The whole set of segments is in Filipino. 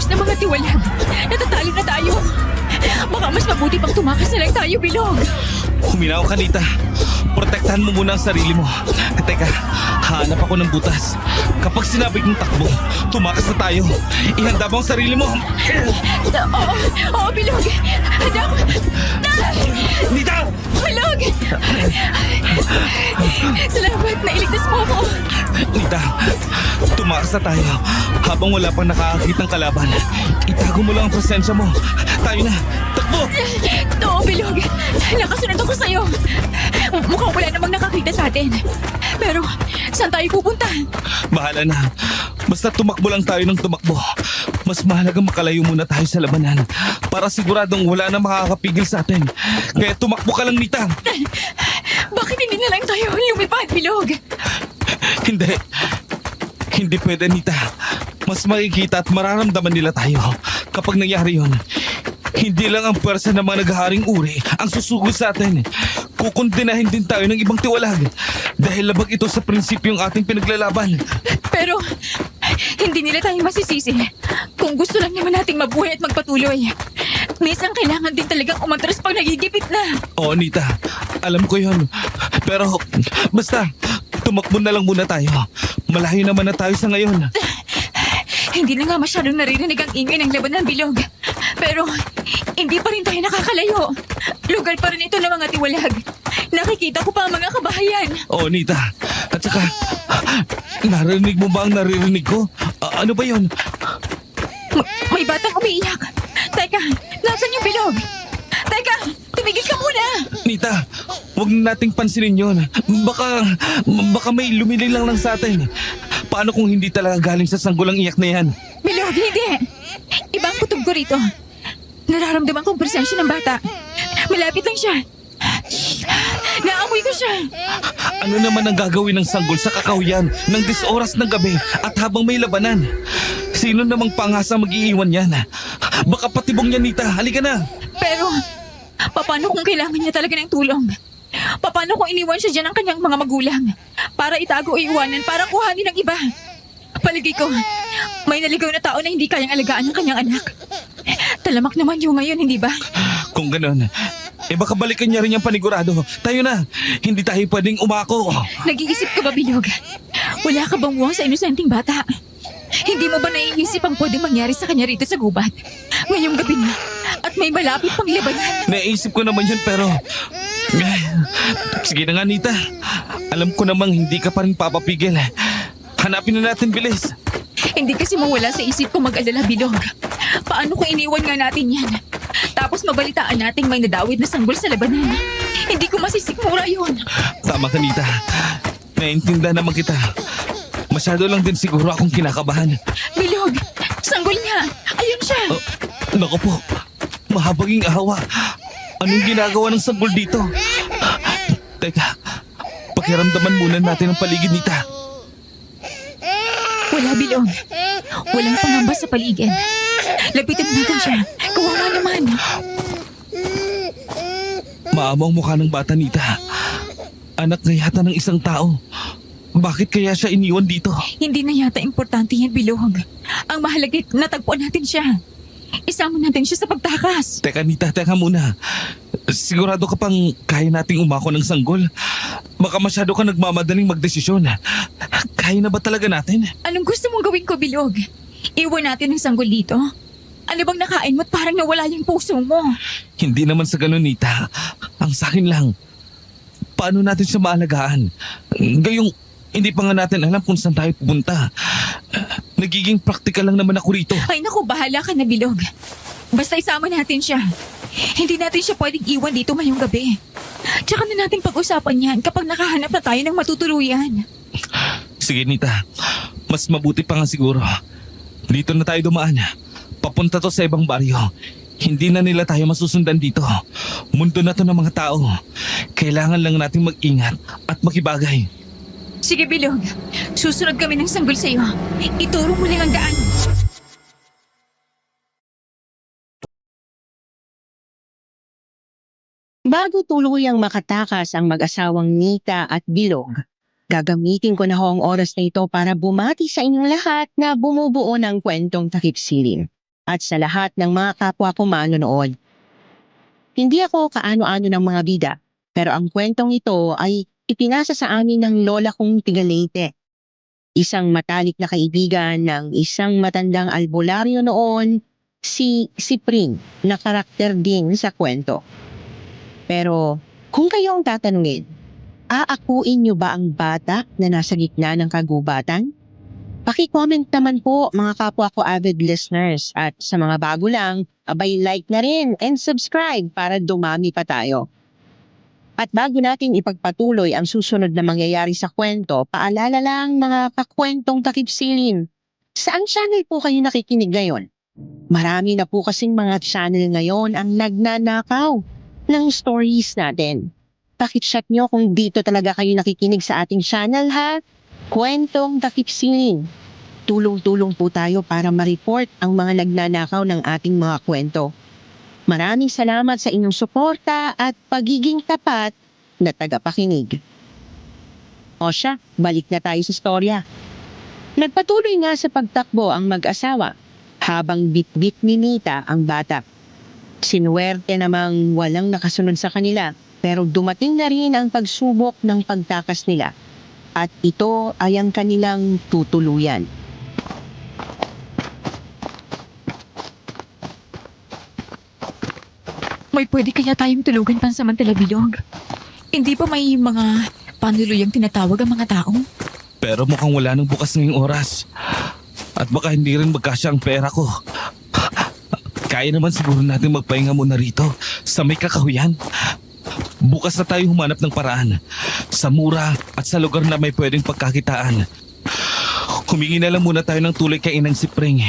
na mga tiwalag. Natatalo na tayo. Baka mas mabuti pang tumakas na lang tayo, Bilog. Huminaw ka, Nita. Protektahan mo muna ang sarili mo. Teka, hanap ako ng butas. Kapag sinabi kong takbo, tumakas na tayo. Ihanda mo ang sarili mo. Oo, Bilog. Handa ako. Nita! Bilog! Salamat, nailigtas mo ako. Nita, tumakas na tayo. Habang wala pang nakakakit ng kalaban, itago mo lang ang presensya mo. Tayo na. Takbo! Oo, Bilog. Nakasunod ako sa'yo. Mukhang wala namang nakakita sa atin. Pero, saan tayo pupunta? Bahala na. Basta tumakbo lang tayo ng tumakbo. Mas mahalaga makalayo muna tayo sa labanan para siguradong wala na makakapigil sa atin. Kaya tumakbo ka lang, Nita. Bakit hindi na lang tayo lumipad, Bilog? Hindi. Hindi pwede, Nita. Mas makikita at mararamdaman nila tayo kapag nangyari yun. Hindi lang ang pwersa ng mga naghaharing uri ang susugod sa atin. Kukundinahin din tayo ng ibang tiwalag dahil labag ito sa prinsipyong ating pinaglalaban. Pero, hindi nila tayo masisisi. Kung gusto lang naman nating mabuhay at magpatuloy. Minsan kailangan din talagang umatras pag nagigipit na. Oo, Nita. Alam ko yun. Pero, basta, tumakbo na lang muna tayo. Malayo naman na tayo sa ngayon. Hindi na nga masyadong naririnig ang ingay ng laban ng Bilog. Pero, hindi pa rin tayo nakakalayo. Lugar pa rin ito ng mga tiwalag. Nakikita ko pa ang mga kabahayan. Oo, Nita. At saka, narinig mo ba ang naririnig ko? Ano ba yun? May batang umiiyak. Teka, nasan yung Bilog? Teka, tumigil ka muna. Nita, huwag nating pansinin yun. Baka may lumili lang sa atin. Paano kung hindi talaga galing sa sanggulang iyak na yan? Bilog, hindi. Ibang kutob ko rito. Nararamdaman kong presensya ng bata. Malapit lang siya. Naamoy ko siya. Ano naman ang gagawin ng sanggol sa kakahuyan ng 10 oras ng gabi at habang may labanan? Sino namang pangasa mag-iiwan yan? Baka patibong yan, Nita. Halika na. Pero, paano kung kailangan niya talaga ng tulong? Paano kung iniwan siya dyan ng kanyang mga magulang? Para itago o iwanan, para kuhanin ng iba? Palagay ko, may naligaw na tao na hindi kayang alagaan ng kanyang anak. Talamak naman yung ngayon, hindi ba? Kung ganun, baka balikan niya rin yung panigurado. Tayo na. Hindi tayo pwedeng umako. Nag-iisip ka ba, Bilog? Wala ka bang buwang sa inosenteng bata? Hindi mo ba naiisip ang pwedeng mangyari sa kanya rito sa gubat? Ngayong gabi na, at may malapit pang labanan. Naisip ko naman yun pero... Sige na nga, Nita. Alam ko namang hindi ka pa rin papapigil. Hanapin na natin, bilis. Hindi kasi mawala sa isip ko mag-alala, Bilog. Paano kung iniwan nga natin yan? Tapos mabalitaan nating may nadawit na sanggol sa labanan. Hindi ko masisikmura yun. Tama ka, Nita. Naiintindihan naman kita. Masyado lang din siguro akong kinakabahan. Bilog, sanggol niya. Ayun siya. Naku po, mahabaging ahawa. Anong ginagawa ng sanggol dito? Teka, pakiramdaman muna natin ang paligid, Nita. Wala, Bilog. Walang pangamba sa paligid. Lapitan natin siya. Kawawa naman. Maamo ang mukha ng bata, Nita. Anak na yata ng isang tao. Bakit kaya siya iniwan dito? Hindi na yata importante yan, Bilog. Ang mahalaga, natagpuan natin siya. Isama natin siya sa pagtakas. Teka, Nita, teka muna. Sigurado ka pang kaya nating umako ng sanggol? Baka masyado ka nagmamadaling magdesisyon. Kaya na ba talaga natin? Anong gusto mong gawin ko, Bilog? Iwan natin ang sanggol dito? Ano bang nakain mo at parang nawala yung puso mo? Hindi naman sa ganun, Nita. Ang sa akin lang, paano natin siya maalagaan? Gayong hindi pa nga natin alam kung saan tayo pupunta. Nagiging practical lang naman ako rito. Ay naku, bahala ka na, Bilog. Basta isama natin siya. Hindi natin siya pwedeng iwan dito ngayong gabi. Tsaka na natin pag-usapan yan kapag nakahanap na tayo ng matutuluyan. Sige, Nita. Mas mabuti pa nga siguro. Dito na tayo dumaan. Papunta to sa ibang baryo. Hindi na nila tayo masusundan dito. Mundo na to ng mga tao. Kailangan lang nating mag-ingat at makibagay. Sige, Bilog. Susunod kami ng sanggol sa'yo. Ituro mo lang ang daan. Bago tuluyang makatakas ang mag-asawang Nita at Bilog, gagamitin ko na ho ang oras na ito para bumati sa inyong lahat na bumubuo ng kwentong takip silim. at sa lahat ng mga kapwa ko manonood. Hindi ako kaano-ano ng mga bida, pero ang kwentong ito ay ipinasa sa amin ng lola kong tigalete. Isang matalik na kaibigan ng isang matandang albularyo noon, si Pring, na karakter din sa kwento. Pero kung kayo ang tatanungin, aakuin niyo ba ang bata na nasa gitna ng kagubatan? Paki-comment naman po mga kapwa ko avid listeners, at sa mga bago lang, abay like na rin and subscribe para dumami pa tayo. At bago natin ipagpatuloy ang susunod na mangyayari sa kwento, paalala lang mga kakwentong takipsilin. Saan channel po kayo nakikinig ngayon? Marami na po kasing mga channel ngayon ang nagnanakaw ng stories natin. Pakichat nyo kung dito talaga kayo nakikinig sa ating channel ha. Kwentong takipsilin. Tulong-tulong po tayo para ma-report ang mga nagnanakaw ng ating mga kwento. Maraming salamat sa inyong suporta at pagiging tapat na tagapakinig. O siya, balik na tayo sa storya. Nagpatuloy nga sa pagtakbo ang mag-asawa habang bit-bit ni Nita ang bata. Sinuwerte namang walang nakasunod sa kanila, pero dumating na rin ang pagsubok ng pagtakas nila. At ito ay ang kanilang tutuluyan. May pwede kaya tayong tulugan pansamantala, Bilog? Hindi ba may mga panuluyang tinatawag ang mga tao? Pero mukhang wala nang bukas ngayong oras. At baka hindi rin magkasya ang pera ko. Kaya naman siguro natin magpahinga muna rito sa may kakahuyan. Bukas na tayo humanap ng paraan sa mura at sa lugar na may pwedeng pagkakitaan. Humingi na lang muna tayo ng tulay kay Inang si Pring.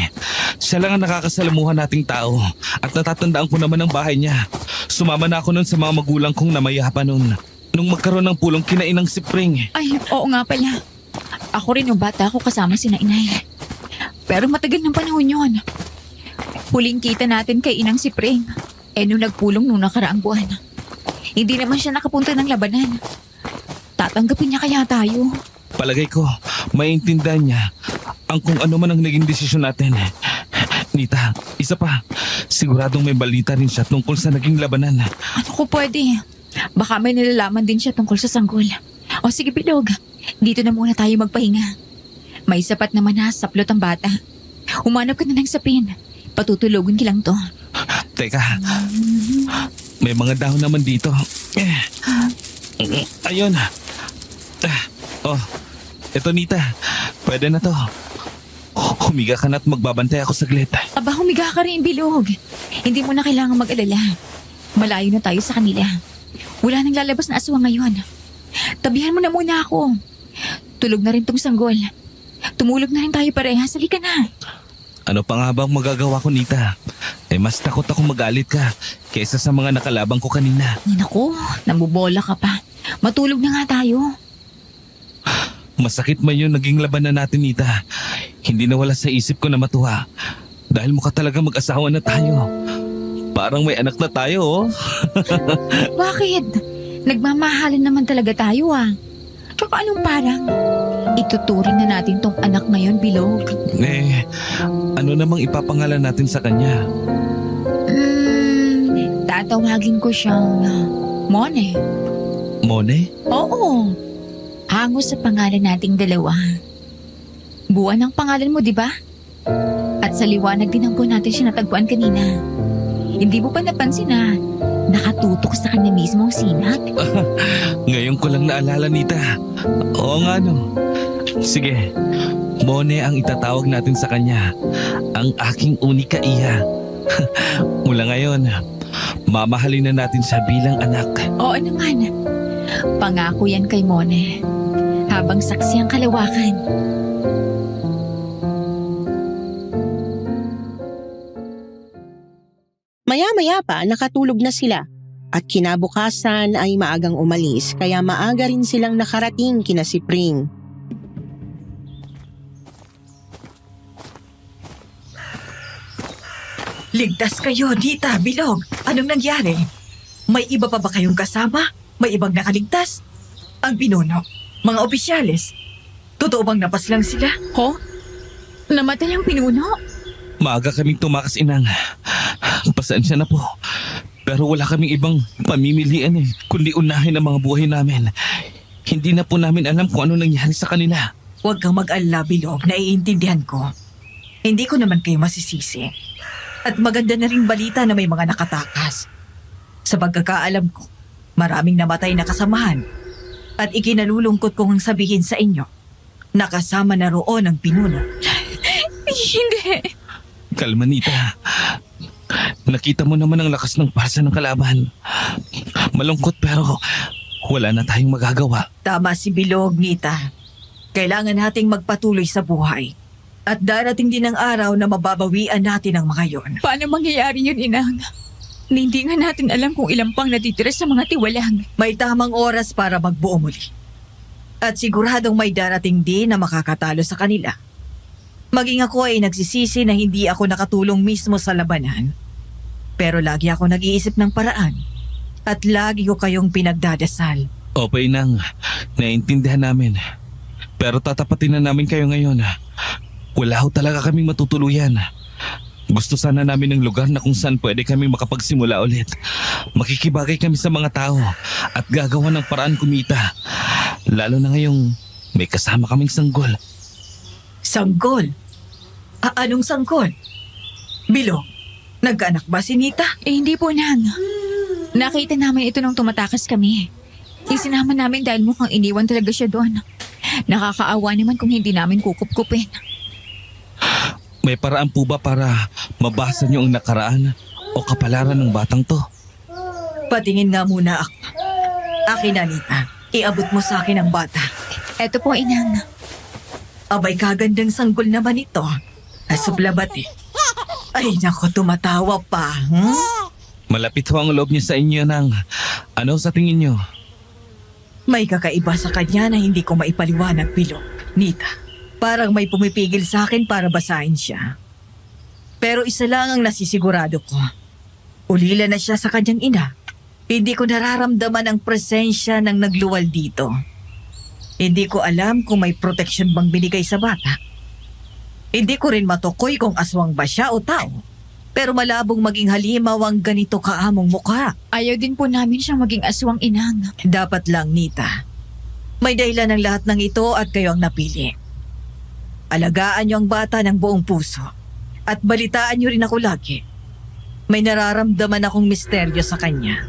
Siya lang ang nakakasalamuhan nating tao at natatandaan ko naman ang bahay niya. Sumama na ako nun sa mga magulang kong namayapa nun. Nung magkaroon ng pulong kina Inang si Pring. Ay, oo nga pala. Ako rin yung bata ko kasama si Inay. Pero matagal ng panahon yun. Huling kita natin kay Inang si Pring. Nung nagpulong nung nakaraang buwan. Hindi naman siya nakapunta ng labanan. Tatanggapin niya kaya tayo? Palagay ko, maintindihan niya ang kung ano man ang naging desisyon natin. Nita, isa pa, siguradong may balita rin siya tungkol sa naging labanan. Ano ko pwede? Baka may nalalaman din siya tungkol sa sanggol. O sige, Bilog. Dito na muna tayo magpahinga. May sapat naman na saplot ang bata. Humanap ka na ng sapin. Patutulugan kilang to. Teka, may mga dahon naman dito. Ayun. Oh, eto Nita. Pwede na to. Humiga ka na at magbabantay ako saglit. Aba, humiga ka rin, Bilog. Hindi mo na kailangan mag-alala. Malayo na tayo sa kanila. Wala nang lalabas na aswang ngayon. Tabihan mo na muna ako. Tulog na rin tong sanggol. Tumulog na rin tayo parehas. Halika na. Ano pa nga bang magagawa ko, Nita? Mas takot akong magalit ka kaysa sa mga nakalabang ko kanina. Ay, naku, nabubola ka pa. Matulog na nga tayo. Masakit man yung naging labanan natin, Nita. Hindi nawala sa isip ko na matuwa. Dahil mukha talaga mag-asawa na tayo. Parang may anak na tayo, oh. Bakit? Nagmamahalan naman talaga tayo, ah. Tsaka anong parang? Ituturing na natin tong anak ngayon, Bilog. Ano namang ipapangalan natin sa kanya? Tatawagin ko siyang Mone. Mone? Oo. Hango sa pangalan nating dalawa. Buwan ang pangalan mo, di ba? At sa liwanag din ang buwan natin siya natagpuan kanina. Hindi mo pa napansin na nakatutok sa kanya mismo ang sinat? Ngayon ko lang naalala, Nita. Oo nga, no. Sige, Mone ang itatawag natin sa kanya. Ang aking unika iya. Mula ngayon, mamahalin na natin siya bilang anak. Oo naman. Pangako yan kay Mone. Habang saksi ang kalawakan. Maya-maya pa nakatulog na sila at kinabukasan ay maagang umalis kaya maaga rin silang nakarating kina si Pring. Ligtas kayo, Nita, Bilog. Anong nangyari? May iba pa ba kayong kasama? May ibang nakaligtas? Ang pinuno, mga opisyalis. Totoo bang napaslang sila? Ho? Namatay ang pinuno? Maaga kaming tumakas, Inang. Pasensya na po. Pero wala kaming ibang pamimilian kundi unahin ang mga buhay namin. Hindi na po namin alam kung ano nangyari sa kanila. Huwag kang mag-alala, Bilog. Naiintindihan ko. Hindi ko naman kayo masisisi. At maganda na rin balita na may mga nakatakas. Sa pagkakaalam ko, maraming namatay na kasamahan. At ikinalulungkot kong sabihin sa inyo, nakasama na roon ang pinuno. Hindi. Kalma, Nita. Nakita mo naman ang lakas ng parsa ng kalaban. Malungkot pero wala na tayong magagawa. Tama si Bilog, Nita. Kailangan nating magpatuloy sa buhay. At darating din ang araw na mababawian natin ang mga yon. Paano mangyayari yun, Inang? Hindi nga natin alam kung ilang pang natitira sa mga tiwalang. May tamang oras para magbuo muli. At siguradong may darating din na makakatalo sa kanila. Maging ako ay nagsisisi na hindi ako nakatulong mismo sa labanan. Pero lagi ako nag-iisip ng paraan. At lagi ko kayong pinagdadasal. Opo, Inang. Naiintindihan namin. Pero tatapatin na namin kayo ngayon. Wala ho talaga kaming matutuluyan. Gusto sana namin ng lugar na kung saan pwede kaming makapagsimula ulit. Makikibagay kami sa mga tao at gagawa ng paraan kumita. Lalo na ngayong may kasama kaming sanggol. Sanggol? Anong sanggol? Bilog, nagkaanak ba si Nita? Hindi po, Nang. Nakita namin ito nung tumatakas kami. Isinama namin dahil mukhang iniwan talaga siya doon. Nakakaawa naman kung hindi namin kukup-kupin. May paraan po ba para mabasa niyo ang nakaraan o kapalaran ng batang to? Patingin nga muna ako. Akin na, Nita. Iabot mo sa akin ang bata. Eto po, Inang. Abay, kagandang sanggol naman ito. Asuplabat eh. Ay, nako, tumatawa pa. Malapit ho ang loob niya sa inyo ng ano sa tingin niyo? May kakaiba sa kanya na hindi ko maipaliwanag, Bilog. Nita, parang may pumipigil sa akin para basahin siya. Pero isa lang ang nasisigurado ko. Ulila na siya sa kanyang ina. Hindi ko nararamdaman ang presensya ng nagluwal dito. Hindi ko alam kung may protection bang binigay sa bata. Hindi ko rin matukoy kung aswang ba siya o tao. Pero malabong maging halimaw ang ganito kaamong mukha. Ayaw din po namin siyang maging aswang, Inang. Dapat lang, Nita. May dahilan ng lahat ng ito at kayo ang napili. Alagaan niyo ang bata ng buong puso. At balitaan niyo rin ako lagi. May nararamdaman akong misteryo sa kanya.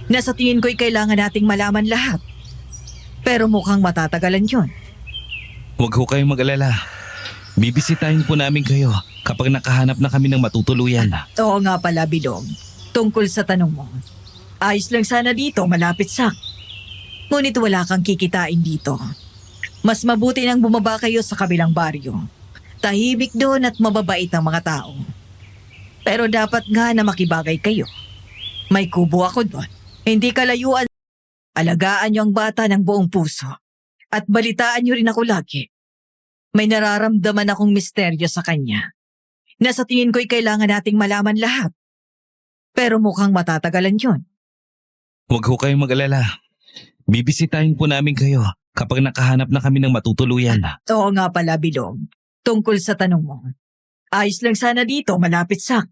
Na sa tingin ko'y kailangan nating malaman lahat. Pero mukhang matatagalan yun. Huwag ho kayong mag-alala. Bibisitahin po namin kayo kapag nakahanap na kami ng matutuluyan. Oo nga pala, Bilog. Tungkol sa tanong mo. Ayos lang sana dito, malapit sa. Ngunit wala kang kikitain dito. Mas mabuti nang bumaba kayo sa kabilang baryo. Tahimik doon at mababait ang mga tao. Pero dapat nga na makibagay kayo. May kubo ako doon. Hindi kalayuan. Alagaan niyo ang bata ng buong puso. At balitaan niyo rin ako lagi. May nararamdaman akong misteryo sa kanya. Na sa tingin ko'y kailangan nating malaman lahat. Pero mukhang matatagalan yun. Huwag ho kayong mag-alala. Bibisitahin po namin kayo kapag nakahanap na kami ng matutuluyan. Oo nga pala, Bilog. Tungkol sa tanong mo. Ayos lang sana dito, malapit sa.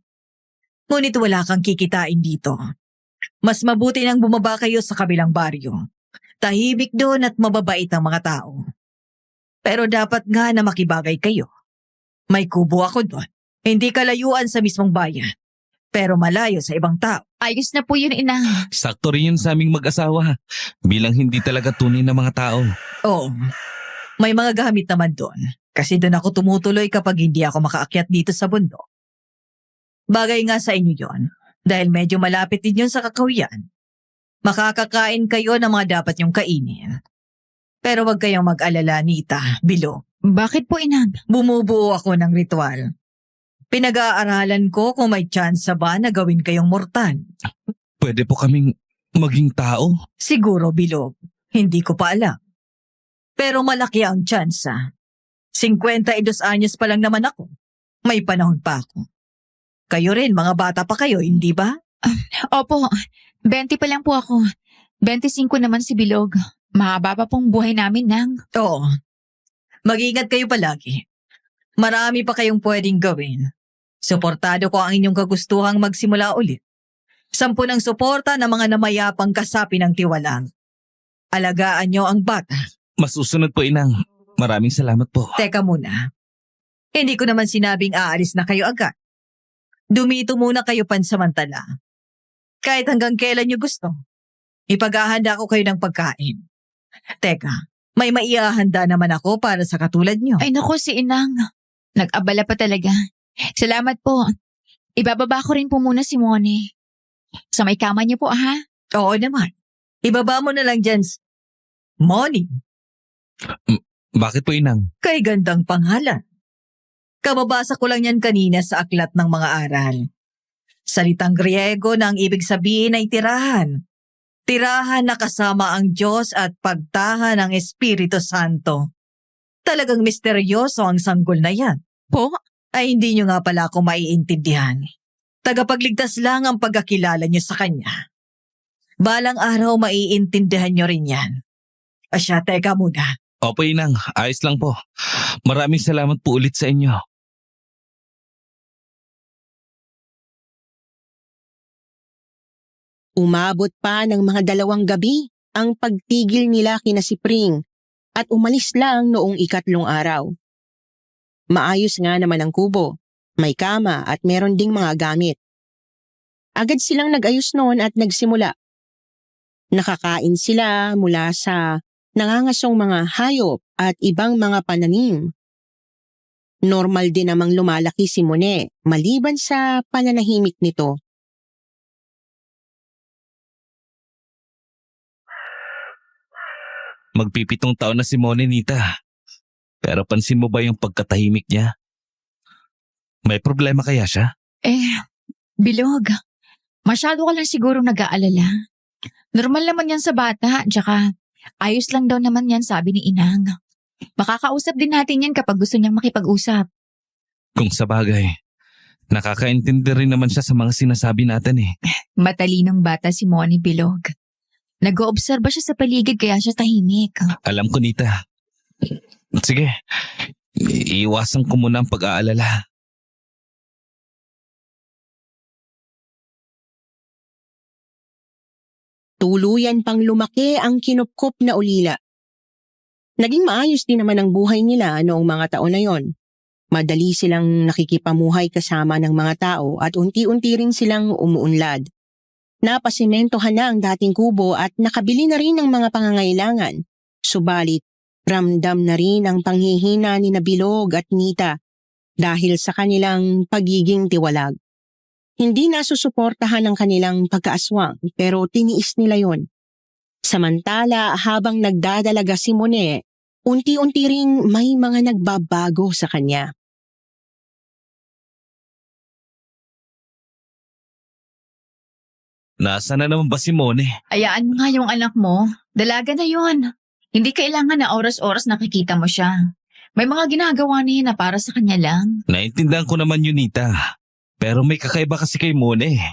Ngunit wala kang kikitain dito. Mas mabuti nang bumaba kayo sa kabilang baryo. Tahimik doon at mababait ang mga tao. Pero dapat nga na makibagay kayo. May kubo ako doon. Hindi kalayuan sa mismong bayan. Pero malayo sa ibang tao. Ayos na po yun, Inang. Sakto rin yun sa aming mag-asawa bilang hindi talaga tunay na mga tao. Oo. May mga gamit naman doon. Kasi doon ako tumutuloy kapag hindi ako makaakyat dito sa bundok. Bagay nga sa inyo yon. Dahil medyo malapit din yun sa kakahuyan. Makakakain kayo ng mga dapat yung kainin. Pero wag kayong mag-alala, Nita, Bilog. Bakit po, Inang? Bumubuo ako ng ritual. Pinag-aaralan ko kung may chance ba na gawin kayong mortal. Pwede po kaming maging tao? Siguro, Bilog. Hindi ko pa alam. Pero malaki ang tsansa. 52 anyos pa lang naman ako. May panahon pa ako. Kayo rin, mga bata pa kayo, hindi ba? Opo, 20 pa lang po ako. 25 naman si Bilog. Mahaba pa pong buhay namin, Nang. Oo. Mag-ingat kayo palagi. Marami pa kayong pwedeng gawin. Suportado ko ang inyong kagustuhang magsimula ulit. 10 ng suporta ng mga namayapang kasapi ng tiwalang. Alagaan niyo ang bata. Masusunod po, Inang. Maraming salamat po. Teka muna. Hindi ko naman sinabing aalis na kayo agad. Dumito muna kayo pansamantala. Kahit hanggang kailan niyo gusto. Ipaghahanda ko kayo ng pagkain. Teka, may maihahanda naman ako para sa katulad niyo. Ay naku, si Inang. Nag-abala pa talaga. Salamat po. Ibababa ko rin po muna si Mone. Sa may kama niyo po, ha? Oo naman. Ibaba mo na lang dyan. Morning. Bakit po, Inang? Kay gandang pangalan. Kababasa ko lang yan kanina sa aklat ng mga aral. Salitang Griego na ang ibig sabihin ay tirahan. Tirahan na kasama ang Diyos at pagtahan ng Espiritu Santo. Talagang misteryoso ang sanggol na yan. Po? Ay hindi nyo nga pala ako maiintindihan. Tagapagligtas lang ang pagkakilala nyo sa Kanya. Balang araw maiintindihan nyo rin yan. Asya, teka muna. Opo, Inang. Ayos lang po. Maraming salamat po ulit sa inyo. Umabot pa ng mga 2 gabi ang pagtigil nila kina si Pring at umalis lang noong 3 araw. Maayos nga naman ang kubo, may kama at meron ding mga gamit. Agad silang nag-ayos noon at nagsimula. Nakakain sila mula sa nangangasong mga hayop at ibang mga pananim. Normal din namang lumalaki si Mone maliban sa pananahimik nito. Magpipitong taon na si Mone, Nita. Pero pansin mo ba yung pagkatahimik niya? May problema kaya siya? Bilog. Masyado ka lang siguro nag-aalala. Normal naman yan sa bata, tsaka ayos lang daw naman yan sabi ni Inang. Makakausap din natin yan kapag gusto niyang makipag-usap. Kung sa bagay, nakakaintindi rin naman siya sa mga sinasabi natin eh. Matalinong bata si Moni Bilog. Nag-oobserba siya sa paligid kaya siya tahimik. Alam ko, Nita. Sige, iiwasan ko muna ang pag-aalala. Tuluyan pang lumaki ang kinupkop na ulila. Naging maayos din naman ang buhay nila noong mga taon na yon. Madali silang nakikipamuhay kasama ng mga tao at unti-unti rin silang umuunlad. Napasimentohan na ang dating kubo at nakabili na rin ng mga pangangailangan. Subalit, ramdam na rin ang panghihina ni Bilog at Nita dahil sa kanilang pagiging tiwalag. Hindi nasusuportahan ang kanilang pagkaaswang pero tiniis nila yon. Samantala habang nagdadalaga si Mone, unti-unti ring may mga nagbabago sa kanya. Nasaan na naman ba si Mone? Ayaan mo nga yung anak mo. Dalaga na yon. Hindi kailangan na oras-oras nakikita mo siya. May mga ginagawa niya na para sa kanya lang. Naintindihan ko naman yun, Nita. Pero may kakaiba kasi kay Mone.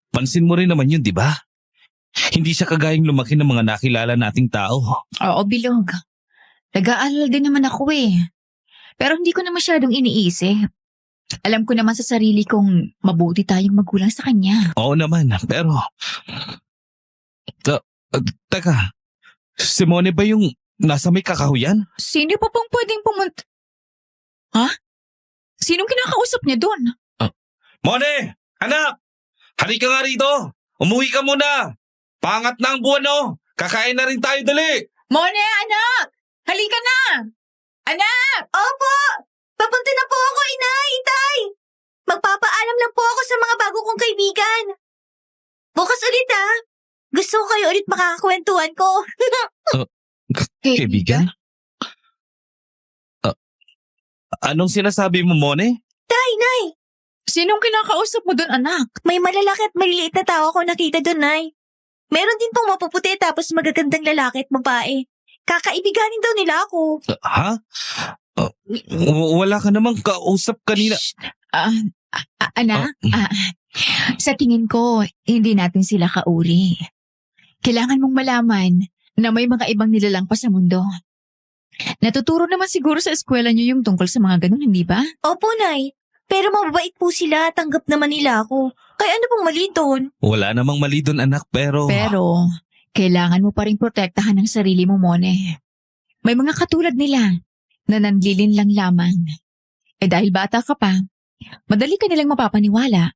Pansin mo rin naman yun, di ba? Hindi siya kagayang lumaki ng mga nakilala nating tao. Oo, Bilog. Nag-aalala din naman ako eh. Pero hindi ko na masyadong iniisip. Alam ko naman sa sarili kong mabuti tayong magulang sa kanya. Oo naman, pero... Teka, si Mone ba yung nasa may kakahuyan? Sino pa pong pwedeng pumunta? Ha? Sinong kinakausap niya doon? Mone! Anak! Halika nga rito! Umuwi ka muna! Pangat na ang buwan, no? Kakain na rin tayo, dali! Mone, anak! Halika na! Anak! Opo! Papunta na po ako, inay, itay! Magpapaalam lang po ako sa mga bago kong kaibigan. Bukas ulit, ha? Gusto ko kayo ulit makakakwentuhan ko. Kaibigan? Anong sinasabi mo, Mone? Tay, nay! Sinong kinakausap mo doon, anak? May malalaki at maliliit na tao ako nakita doon, nay. Meron din pong mapuputi tapos magagandang lalaki at babae. Kakaibiganin daw nila ako. Ha? Wala ka namang kausap kanina. Anak, sa tingin ko, hindi natin sila kauri. Kailangan mong malaman na may mga ibang nilalang pa sa mundo. Natuturo naman siguro sa eskwela niyo yung tungkol sa mga ganun, hindi ba? Opo, nay. Pero mababait po sila, tanggap naman nila ako. Kaya ano pong mali doon? Wala namang mali doon, anak, pero... Pero, kailangan mo pa rin protektahan ang sarili mo, Mone. May mga katulad nila na nanlilin lang lamang. Dahil bata ka pa, madali ka nilang mapapaniwala.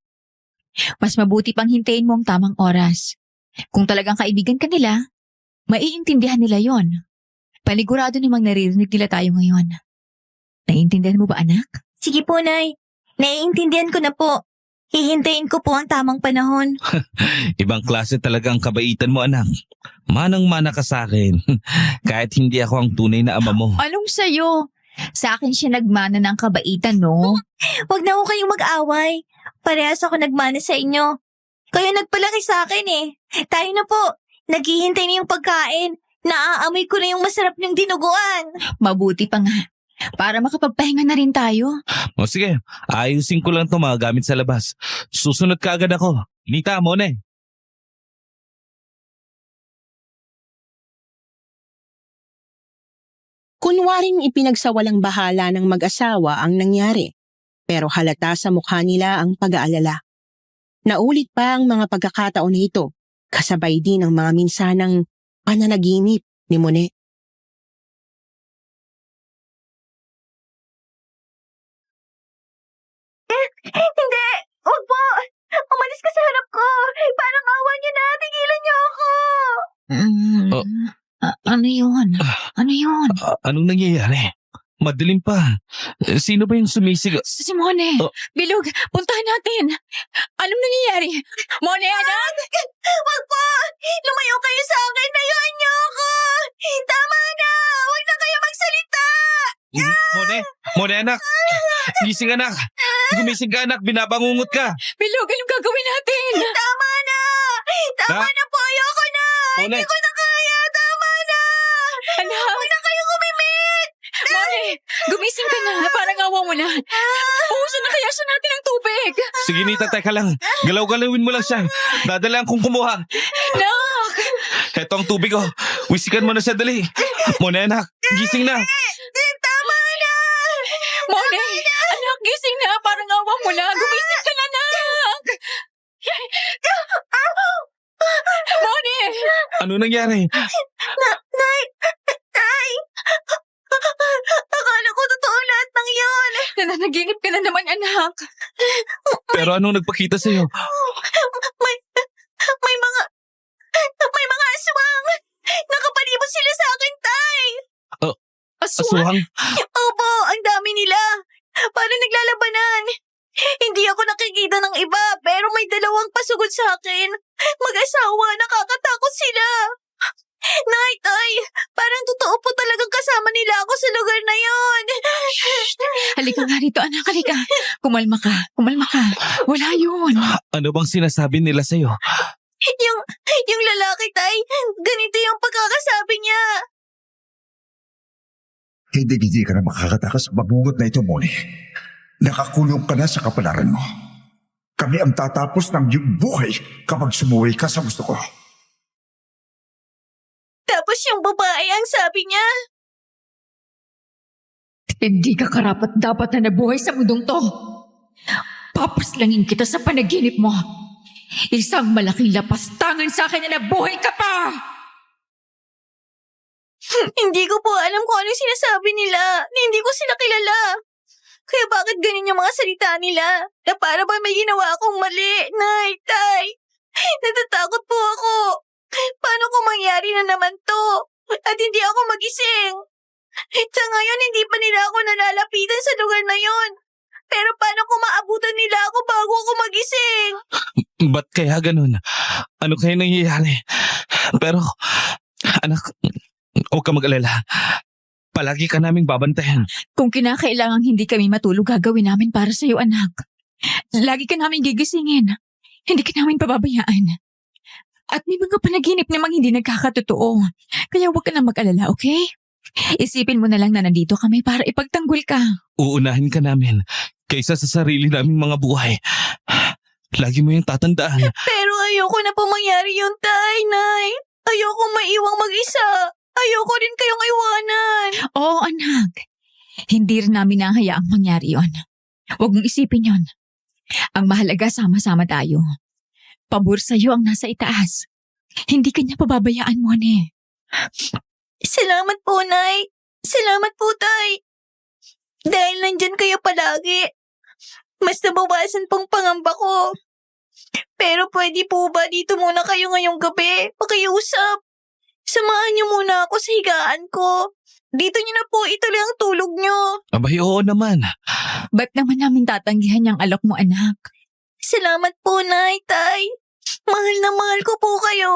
Mas mabuti pang hintayin mo ang tamang oras. Kung talagang kaibigan ka nila, maiintindihan nila yon. Panigurado namang naririnig nila tayo ngayon. Naiintindihan mo ba, anak? Sige po, Nay. Naiintindihan ko na po. Hihintayin ko po ang tamang panahon. Ibang klase talaga ang kabaitan mo, anak. Manang-mana ka sa akin. Kahit hindi ako ang tunay na ama mo. Anong sa'yo? Sa akin siya nagmana ng kabaitan, no? Huwag na ho kayong mag-away. Parehas ako nagmana sa inyo. Kayo nagpalaki sa akin eh. Tayo na po. Naghihintay na yung pagkain. Naaamoy ko na yung masarap niyong dinuguan. Mabuti pa nga. Para makapagpahinga na rin tayo. O sige, ayusin ko lang ito mga gamit sa labas. Susunod ka agad ako. Nita, Mone. Kunwaring ipinagsawalang bahala ng mag-asawa ang nangyari, pero halata sa mukha nila ang pag-aalala. Naulit pa ang mga pagkakataon na ito, kasabay din ang mga minsanang pananaginip ni Mone. Hindi! Huwag po! Umalis ka sa harap ko! Parang awa niyo na! Tigilan niyo ako! Oh. Ano yun? Ano yun? Anong nangyayari? Madilim pa. Sino ba yung sumisigaw? Si Mone! Oh. Bilog, puntahan natin! Anong nangyayari? Mone, anak! Huwag po! Lumayo kayo sa akin! Layuan niyo ako! Tama na! Huwag na kayo magsalita! Mone! Mone, anak! Gising, anak! Gumising ka, anak! Binabangungot ka! Bilog, anong gagawin natin? Tama na! Tama Na? na po! Ayoko na! Mone! Hindi ko na kaya! Tama na! Anak! Huwag na kayo kumimik! Mone, gumising ka na. Parang awa mo na. Puhusan na kaya siya natin ng tubig. Sige, Nita, teka lang. Galaw-galawin mo lang siya. Dadalaan kong kumuha. Anak! Heto ang tubig, oh. Wisikan mo na siya, dali. Mone, anak. Gising na. Tama na! Mone, anak, gising na. Parang awa mo na. Gumising ka na, anak. Mone! Ano nangyari? Nay! Akala ko totoo lahat ng yun! Nananaginip ka na naman, anak. Pero anong nagpakita sa'yo? May mga aswang! Nakapalibot sila sa akin, Tay! Aswang. Aswang? Opo, ang dami nila! Parang naglalabanan! Hindi ako nakikita ng iba, pero may dalawang pasugod sa akin. Mag-asawa, nakakatakot sila! Nay, Tay! Parang totoo po talagang kasama nila ako sa lugar na yon. Halika nga rito, anak. Halika. Kumalma ka. Kumalma ka. Wala yun. Ano bang sinasabi nila sa'yo? Yung lalaki, Tay, ganito yung pagkakasabi niya. Hindi ka na makakatakas sa mabugot na ito, Moni. Nakakulong ka na sa kapalaran mo. Kami ang tatapos ng iyong buhay kapag sumuwi ka sa gusto ko. Tapos yung babae ang sabi niya. Hindi ka karapat dapat na nabuhay sa mundong to. Papaslangin kita sa panaginip mo. Isang malaking lapastangan sa akin na nabuhay ka pa! Hindi ko po alam kung anong sinasabi nila. Hindi ko sila kilala. Kaya bakit ganyan yung mga salita nila? Na para ba may ginawa akong mali? Nay, Tay, natatakot po ako. Paano kung mangyari na naman to? At hindi ako magising? Sa ngayon, hindi pa nila ako nalalapitan sa lugar na yon. Pero paano kung maabutan nila ako bago ako magising? Ba't kaya ganun? Ano kaya nangyayari? Pero, anak, huwag ka mag-alala. Palagi ka naming babantayan. Kung kinakailangang hindi kami matulog, gagawin namin para sa iyo, anak. Lagi ka namin gigisingin. Hindi ka namin pababayaan. At may mga panaginip namang hindi nagkakatotoo. Kaya huwag ka na mag-alala, okay? Isipin mo na lang na nandito kami para ipagtanggol ka. Uunahin ka namin kaysa sa sarili naming mga buhay. Lagi mo yung tatandaan. Pero ayoko na po mangyari yun, Tay, Nay. Ayoko maiwang mag-isa. Ayoko rin kayong iwanan. Oo, anak. Hindi rin namin nahayaang mangyari yon. Huwag mong isipin yon. Ang mahalaga, sama-sama tayo. Pabor sa'yo ang nasa itaas. Hindi kanya pababayaan mo, Mone. Salamat po, Nay. Salamat po, Tay. Dahil nandyan kayo palagi. Mas nabawasan pong pangamba ko. Pero pwede po ba dito muna kayo ngayong gabi? Pakiusap. Samahan niyo muna ako sa higaan ko. Dito niyo na po ituloy ang tulog niyo. Abay, oo naman. Ba't naman namin tatanggihan yung alok mo, anak? Salamat po, Nay, Tay. Mahal na mahal ko po kayo.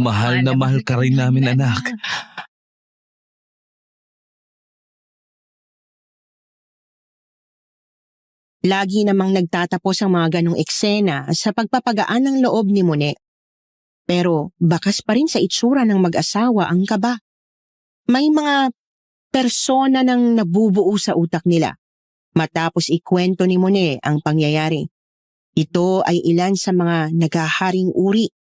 Mahal na mahal ka rin namin, anak. Lagi namang nagtatapos ang mga ganong eksena sa pagpapagaan ng loob ni Mone. Pero bakas pa rin sa itsura ng mag-asawa ang kaba. May mga persona nang nabubuo sa utak nila matapos ikwento ni Mone ang pangyayari. Ito ay ilan sa mga naghaharing uri.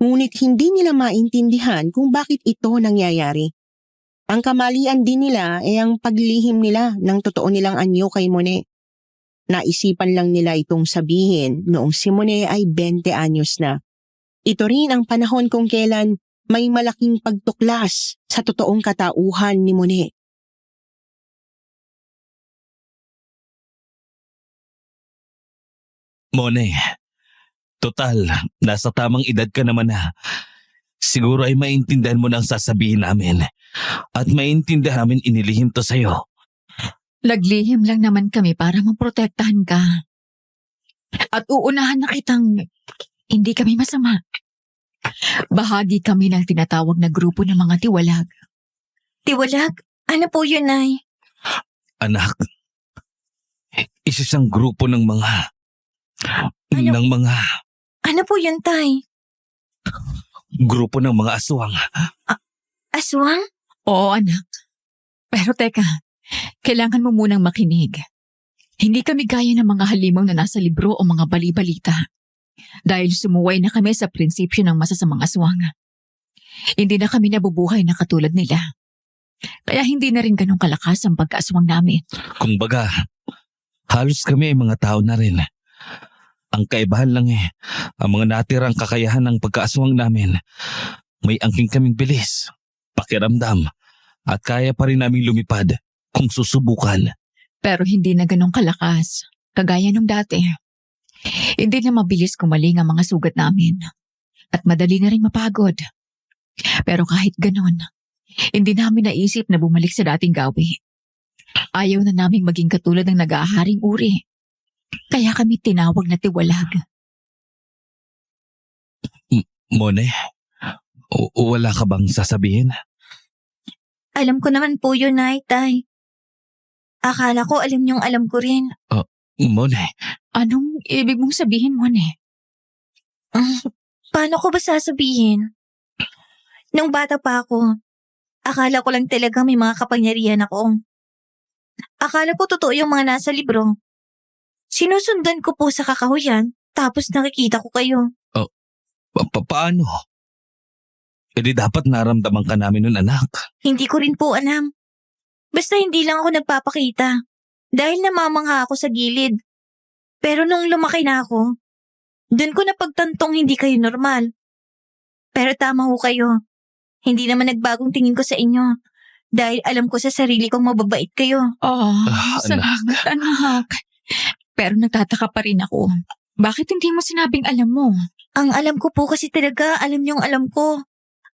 Ngunit hindi nila maintindihan kung bakit ito nangyayari. Ang kamalian din nila ay ang paglihim nila ng totoo nilang anyo kay Mone. Naisipan lang nila itong sabihin noong si Mone ay 20 anyos na. Ito rin ang panahon kung kailan may malaking pagtuklas sa totoong katauhan ni Mone. Mone, total, nasa tamang edad ka naman na. Siguro ay maintindihan mo na ang sasabihin namin. At maintindihan namin inilihim to sa'yo. Naglihim lang naman kami para maprotektahan ka. At uunahan na kitang hindi kami masama. Bahagi kami ng tinatawag na grupo ng mga tiwalag. Tiwalag? Ano po yun, Nay? Anak, isa siyang grupo ng mga... Ano po yun, Tay? Grupo ng mga aswang. Aswang? Oo, anak. Pero teka, kailangan mo munang makinig. Hindi kami gaya ng mga halimaw na nasa libro o mga bali-balita. Dahil sumuway na kami sa prinsipyo ng masasamang aswang. Hindi na kami nabubuhay na katulad nila. Kaya hindi na rin ganun kalakas ang pagkaaswang namin. Kung baga, halos kami ay mga tao na rin. Ang kaibahan lang ang mga natirang kakayahan ng pagkaaswang namin. May angking kaming bilis, pakiramdam, at kaya pa rin namin lumipad kung susubukan. Pero hindi na ganun kalakas, kagaya nung dati. Hindi na mabilis kumaling ang mga sugat namin. At madali na rin mapagod. Pero kahit ganun, hindi namin naisip na bumalik sa dating gawi. Ayaw na naming maging katulad ng nag-aaharing uri. Kaya kami tinawag na tiwalag. Mone, wala ka bang sasabihin? Alam ko naman po yun, Nay, Tay. Akala ko alam niyong alam ko rin. Mone, Anong ibig mong sabihin, Mone? Paano ko ba sasabihin? Nung bata pa ako, akala ko lang talaga may mga kapangyarihan ako. Akala ko totoo yung mga nasa libro. Sinusundan ko po sa kakahuyan, tapos nakikita ko kayo. paano? E di dapat naramdaman ka namin nun, anak. Hindi ko rin po alam. Basta hindi lang ako nagpapakita. Dahil namamangha ako sa gilid. Pero nung lumaki na ako, dun ko napagtantong hindi kayo normal. Pero tama ho kayo. Hindi naman nagbagong tingin ko sa inyo. Dahil alam ko sa sarili kong mababait kayo. Salamat, anak. Pero nagtataka pa rin ako. Bakit hindi mo sinabing alam mo? Ang alam ko po kasi talaga, alam niyong alam ko.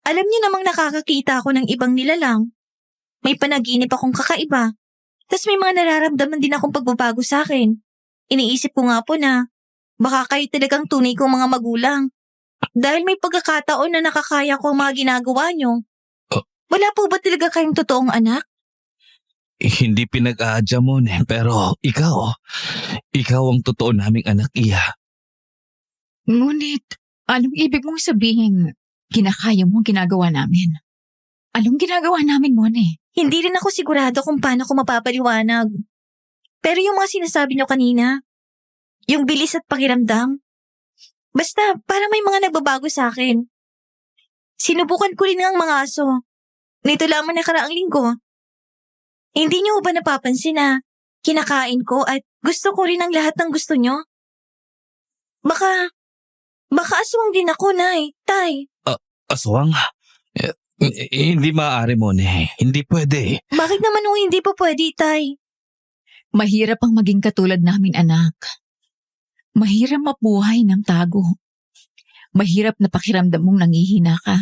Alam niyo namang nakakakita ako ng ibang nilalang. May panaginip akong kakaiba. Tapos may mga nararamdaman din akong pagbabago sa akin. Iniisip ko nga po na baka kayo talagang tunay kong mga magulang. Dahil may pagkakataon na nakakaya ko ang mga ginagawa niyo. Wala po ba talaga kayong totoong anak? Hindi pinag-aadya mo, pero ikaw ang totoo naming anak, Iya. Ngunit, anong ibig mong sabihin kinakaya mo ang ginagawa namin? Anong ginagawa namin, Mone? Hindi rin ako sigurado kung paano ko mapapaliwanag. Pero yung mga sinasabi niyo kanina, yung bilis at pakiramdam, basta parang may mga nagbabago sa akin. Sinubukan ko rin ang mga aso. Nito lamang nakaraang linggo. Hindi niyo ba napapansin na kinakain ko at gusto ko rin ang lahat ng gusto nyo. Baka aswang din ako, Nay, Tay. Aswang? Hindi maaari, Mone. Hindi pwede. Bakit naman hindi po pwede, Tay? Mahirap ang maging katulad namin, anak. Mahirap mabuhay ng tago. Mahirap na pakiramdam mong nangihina ka.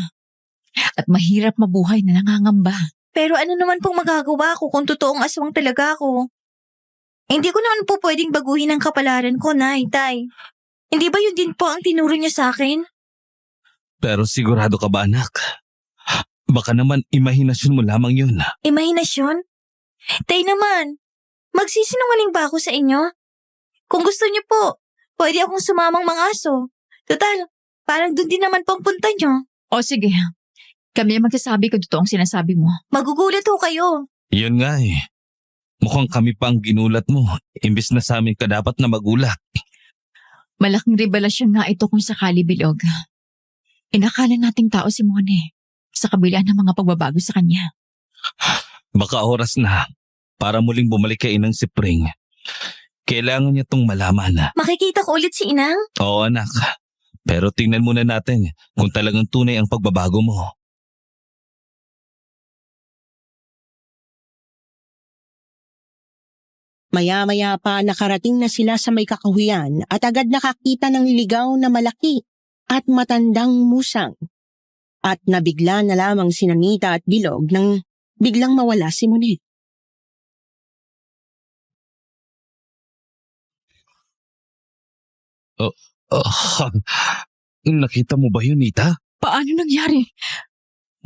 At mahirap mabuhay na nangangamba. Pero ano naman pong magagawa ko kung totoong aswang talaga ako? Hindi ko naman po pwedeng baguhin ang kapalaran ko, Nay, Tay. Hindi ba yun din po ang tinuro niya sa akin? Pero sigurado ka ba, anak? Baka naman imahinasyon mo lamang yun. Imahinasyon? Tay naman, magsisinungaling ba ako sa inyo? Kung gusto niyo po, pwede akong sumamang mga aso. Total, parang dun din naman pong punta niyo. O sige, kami ang magsasabi kung totoong sinasabi mo. Magugulat ho kayo. Yun nga eh. Mukhang kami pa ang ginulat mo, imbis na sa amin ka dapat na magulat. Malaking revelasyon nga ito kung sakali, Bilog. Inakala nating tao si Mone sa kabila ng mga pagbabago sa kanya. Baka oras na para muling bumalik kay Inang si Pring. Kailangan niya tong malaman. Makikita ko ulit si Inang? Oo, anak. Pero tingnan muna natin kung talagang tunay ang pagbabago mo. Maya-maya pa nakarating na sila sa may kakahuyan at agad nakakita ng ligaw na malaki at matandang musang. At nabigla na lamang si Nita at Bilog nang biglang mawala si Monet. Nakita mo ba yun, Nita? Paano nangyari?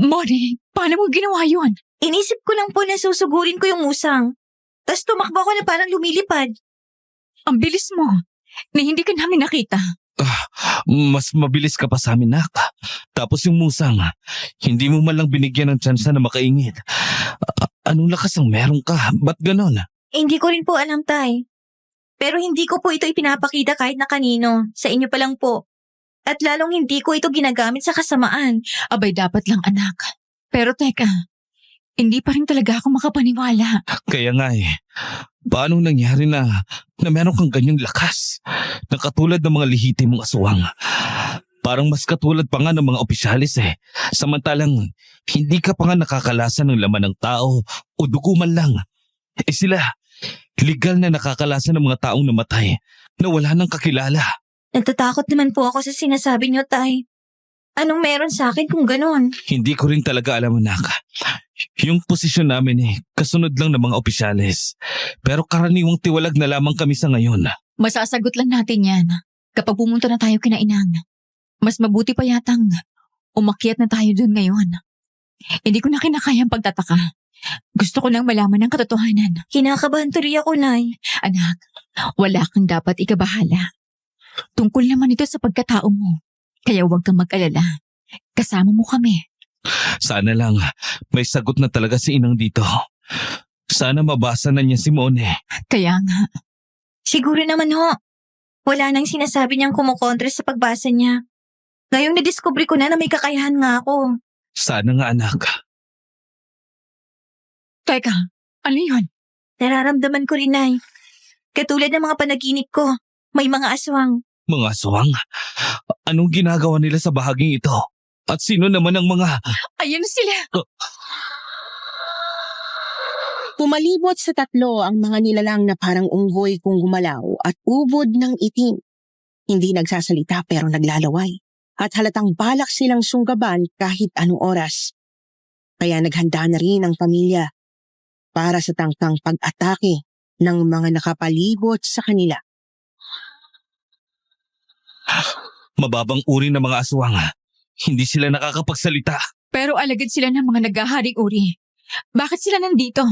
Mone, paano mo ginawa yun? Inisip ko lang po na susugurin ko yung musang. Tapos tumakbo ko na parang lumilipad. Ang bilis mo, na hindi ka namin nakita. Mas mabilis ka pa sa amin, nak. Tapos yung musang, hindi mo man lang binigyan ng tsansa na makaingit. Anong lakas ang meron ka? Ba't ganon? Hindi ko rin po alam, Tay. Pero hindi ko po ito ipinapakita kahit na kanino. Sa inyo pa lang po. At lalong hindi ko ito ginagamit sa kasamaan. Abay, dapat lang, anak. Pero teka, hindi pa rin talaga ako makapaniwala. Kaya nga eh, paano nangyari na meron kang ganyang lakas? Na katulad ng mga lihitimong aswang. Parang mas katulad pa nga ng mga opisyalis eh. Samantalang, hindi ka pa nga nakakalasan ng laman ng tao o dugo man lang. Eh sila, legal na nakakalasan ng mga taong namatay na wala nang kakilala. Natatakot naman po ako sa sinasabi niyo, Tay. Anong meron sa akin kung ganon? Hindi ko rin talaga alam, anak. Yung posisyon namin eh, kasunod lang ng mga opisyalis. Pero karaniwang tiwalag na lamang kami sa ngayon. Masasagot lang natin yan kapag pumunta na tayo kina Inang. Mas mabuti pa yatang umakyat na tayo doon ngayon. Hindi ko na kinakayang pagtataka. Gusto ko lang malaman ang katotohanan. Kinakabahan tuloy ako, Nay. Anak, wala kang dapat ikabahala. Tungkol naman ito sa pagkatao mo. Kaya huwag kang mag-alala. Kasama mo kami. Sana lang may sagot na talaga si Inang dito. Sana mabasa na niya si Mone. Kaya nga, Siguro naman ho. Wala nang sinasabi niyang kumukontra sa pagbasa niya. Ngayong nadiskubre ko na may kakayahan nga ako. Sana nga, anak. teka, ano yun? Nararamdaman ko rin, Nay. Katulad ng mga panaginip ko, may mga aswang. Mga aswang? Anong ginagawa nila sa bahaging ito? At sino naman ang mga... Ayun sila! Pumalibot sa tatlo ang mga nilalang na parang unggoy kung gumalaw at ubod ng itim. Hindi nagsasalita pero naglalaway. At halatang balak silang sunggaban kahit anong oras. Kaya naghanda na rin ang pamilya para sa tangkang pag-atake ng mga nakapalibot sa kanila. Mababang uri ng mga aswang. Hindi sila nakakapagsalita. Pero alagad sila ng mga naghaharing uri. Bakit sila nandito?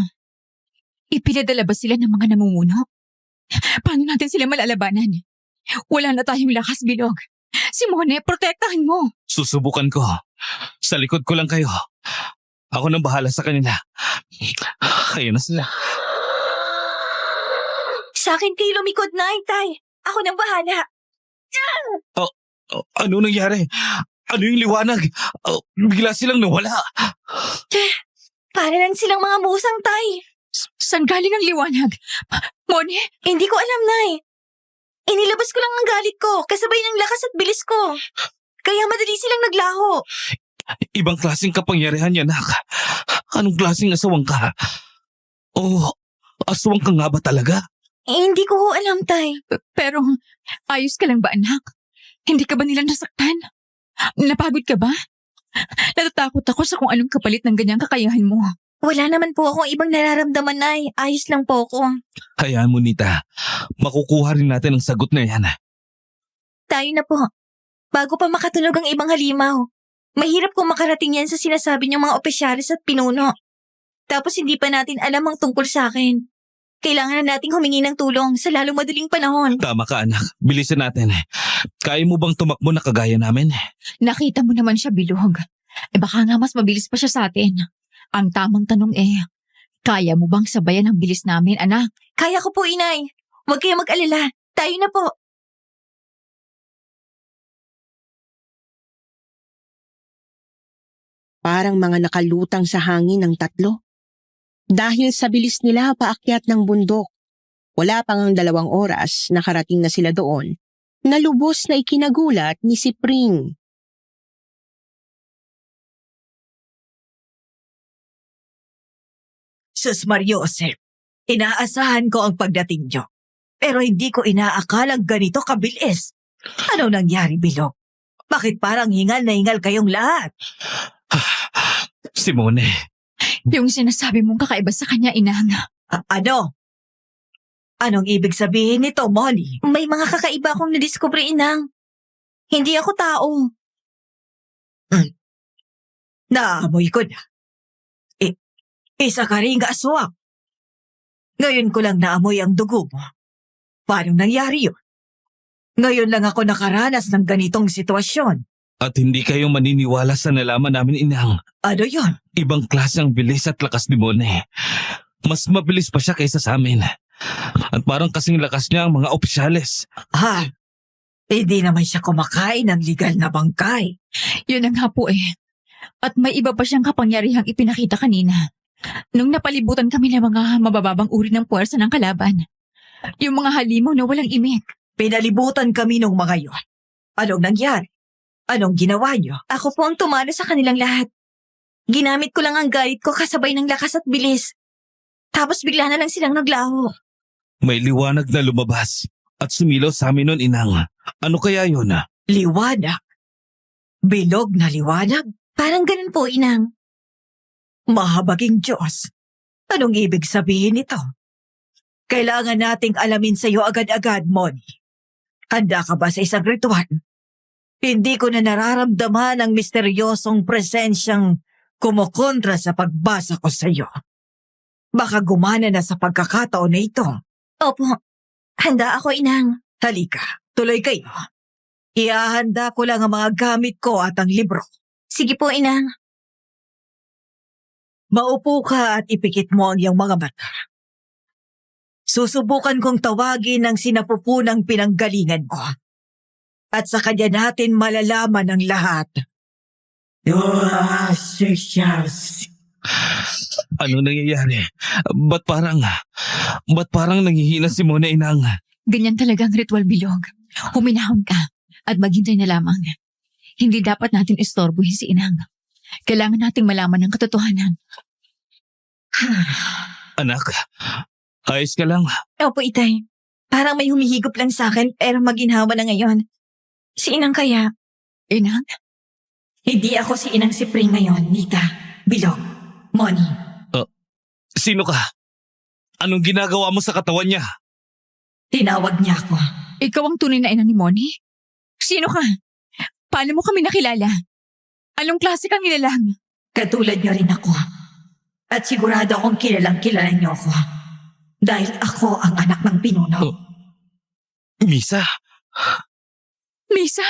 Ipinadala ba sila ng mga namumuno? Paano natin sila malalabanan? Wala na tayong lakas, Bilog. Simone, protektahan mo. Susubukan ko. Sa likod ko lang kayo. Ako nang bahala sa kanila. Ayun na sila. Sa akin kayo lumikod, Nay, Tay. Ako nang bahala. Ano nangyari? Ano yung liwanag? Bigla silang nawala. Para lang silang mga musang, Tay. Saan galing ang liwanag? Moni, Hindi ko alam, Nay. Inilabas ko lang ang galit ko, kasabay ng lakas at bilis ko. Kaya madali silang naglaho. Ibang klaseng kapangyarihan yan, anak. Anong klaseng asawang ka? Oh, aswang ka nga ba talaga? Hindi ko ho alam, Tay. pero ayos ka lang ba anak? Hindi ka ba nila nasaktan? Napagod ka ba? Natatakot ako sa kung anong kapalit ng ganyang kakayahan mo. Wala naman po akong ibang nararamdaman, Nay. Ayos lang po ako. Hayaan mo, Nita. Makukuha rin natin ang sagot na yan. Tayo na po. Bago pa makatunog ang ibang halimaw. Mahirap kung makarating yan sa sinasabi niyong mga opisyalis at pinuno. Tapos hindi pa natin alam ang tungkol sa akin. Kailangan na nating humingi ng tulong sa lalong madaling panahon. Tama ka, anak. Bilisan natin. Kaya mo bang tumakbo na kagaya namin? Nakita mo naman siya bilog. Baka nga mas mabilis pa siya sa atin. Ang tamang tanong kaya mo bang sabayan ang bilis namin, anak? Kaya ko po, Inay. Huwag kayong mag-alala. Tayo na po. Parang mga nakalutang sa hangin ng tatlo. Dahil sa bilis nila paakyat ng bundok, wala pang ang 2 oras nakarating na sila doon, na lubos na ikinagulat ni si Pring. Sus Mariosep, inaasahan ko ang pagdating niyo. Pero hindi ko inaakalang ganito kabilis. Ano nangyari, Bilog? Bakit parang hingal na hingal kayong lahat? Simone, Yung sinasabi mong kakaiba sa kanya, inang. Ano? Anong ibig sabihin nito, Molly? May mga kakaiba akong nadiskubre, Inang. Hindi ako tao. Naamoy ko na. Isa ka ring aswang. Ngayon ko lang naamoy ang dugo mo. Paano nangyari yun? Ngayon lang ako nakaranas ng ganitong sitwasyon. at hindi kayo maniniwala sa nalaman namin, Inang. Ano yun? Ibang klase ang bilis at lakas ni Mone. Mas mabilis pa siya kaysa sa amin. At parang kasing lakas niya ang mga opisyales. Ha? Hindi naman siya kumakain ng legal na bangkay. Yun ang nga po At may iba pa siyang kapangyarihang ipinakita kanina. Nung napalibutan kami ng mga mabababang uri ng puwersa ng kalaban. Yung mga halimaw na walang imik. Pinalibutan kami nung mga yun. Anong nangyari? Anong ginawa niyo? Ako po ang tumalo sa kanilang lahat. Ginamit ko lang ang galit ko kasabay ng lakas at bilis. Tapos bigla na lang silang naglaho. May liwanag na lumabas at sumilaw sa amin nun, Inang. Ano kaya yun? Liwanag? Bilog na liwanag? Parang ganun po, Inang. Mahabaging Diyos. Anong ibig sabihin nito? Kailangan nating alamin sa iyo agad-agad, Moni. Handa ka ba sa isang ritual? Hindi ko na nararamdaman ang misteryosong presensyang kumukontra sa pagbasa ko sa iyo. Baka gumana na sa pagkakataon na ito. Opo, handa ako, Inang. Halika, tuloy kayo. Iahanda ko lang ang mga gamit ko at ang libro. Sige po, Inang. Maupo ka at ipikit mo ang iyong mga mata. Susubukan kong tawagin ang sinapupunang pinanggalingan mo. At sa kanya natin malalaman ang lahat. Ano nangyayari? Ba't parang nanghihina si Mona, Inang? Ganyan talaga ang ritual, Bilog. Huminahon ka at maghintay na lamang. Hindi dapat natin istorbohin si Inang. Kailangan nating malaman ang katotohanan. Anak, ayos ka lang. Opo, Itay. Parang may humihigop lang sa akin pero maginhawa na ngayon. Si Inang kaya? Inang? Hindi ako si Inang si Pring ngayon, Nita. Bilog. Moni. Sino ka? Anong ginagawa mo sa katawan niya? Tinawag niya ako. Ikaw ang tunay na ina ni Moni? Sino ka? Paano mo kami nakilala? Anong klase kang nilalang? Katulad niyo rin ako. At sigurado akong kilalang-kilala niyo ako. Dahil ako ang anak ng pinuno. Misa? Lisa,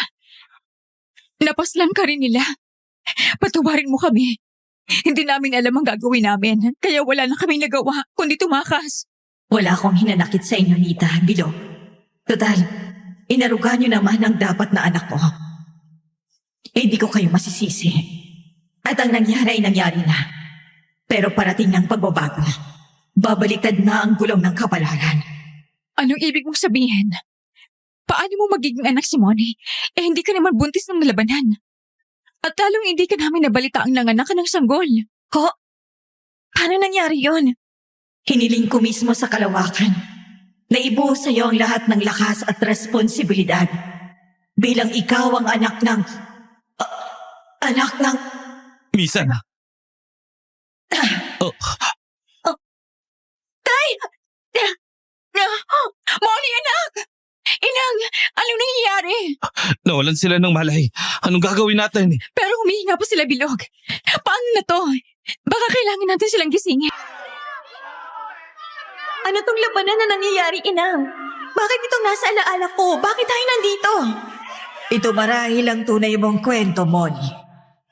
napaslan ka rin nila. Patawarin mo kami. Hindi namin alam ang gagawin namin, kaya wala na kaming nagawa, kundi tumakas. Wala akong hinanakit sa inyo, Nita, Bilo. Total, inaruga niyo naman ang dapat na anak ko. Hindi ko kayo masisisi. At ang nangyari ay nangyari na. Pero parating ng pagbabago. Babaliktad na ang gulong ng kapalaran. Anong ibig mong sabihin? Paano mo magiging anak si Moni? Hindi ka naman buntis ng nalabanan. At talong hindi ka namin nabalita ang nanganak ka ng sanggol. Paano nangyari yon? Hiniling ko mismo sa kalawakan na ibuo sa iyo ang lahat ng lakas at responsibilidad bilang ikaw ang anak ng... Misa na. Moni, anak! Inang, anong nangyayari? Nawalan sila ng malay. Anong gagawin natin? Pero humihinga pa sila bilog. Paano na to? Baka kailangan natin silang gisingin. Ano tong labanan na nangyayari, Inang? Bakit itong nasa alaala ko? Bakit tayo nandito? Ito marahil ang tunay mong kwento, Moni.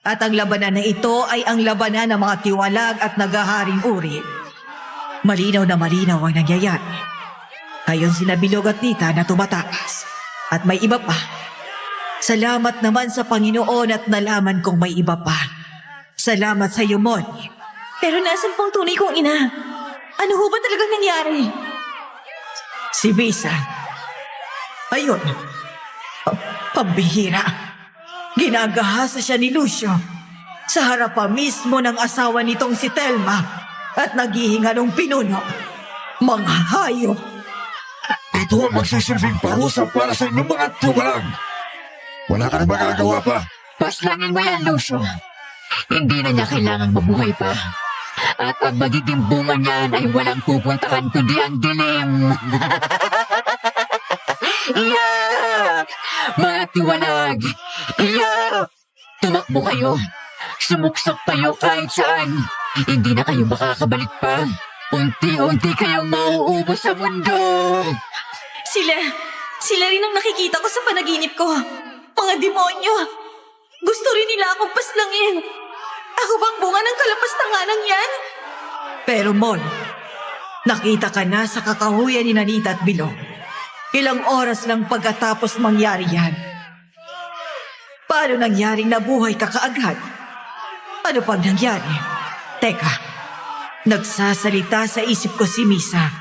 At ang labanan na ito ay ang labanan ng mga tiwalag at nagaharing uri. Malinaw na malinaw ang nangyayari. Ayon sina Bilog at Nita na tumatakas. At may iba pa. Salamat naman sa Panginoon at nalaman kong may iba pa. Salamat sa iyo, Moni. Pero nasan pong tunay kong ina? Ano ho ba talagang nangyari? Si Bisa. Ayun. Pambihira. Ginagahasa siya ni Lucio sa harapan mismo ng asawa nitong si Telma at naghihinga ng pinuno. Mga hayop. Ito ang magsisilbing parusa para sa inyong mga tiwalag. Wala ka na magagawa pa. Paslangin mo yan, Lucio. Hindi na niya kailangang mabuhay pa. At ang magiging bunga niyan ay walang pupuntahan kundi ang dilim. Iyak! Mga tiwalag! Iyak! Tumakbo kayo. Sumuksok kayo kahit saan. Hindi na kayo makakabalik pa. Unti-unti kayong mauubos sa mundo. Sila rin ang nakikita ko sa panaginip ko. Mga demonyo. Gusto rin nila akong paslangin. Ako bang bunga ng kalapastanganang yan? Pero Mon, nakita ka na sa kakahuyan ni Nanita at Bilog. Ilang oras lang pagkatapos mangyari yan. Paano nangyaring nabuhay ka kaagad? Ano pang nangyari? Teka, nagsasalita sa isip ko si Misa.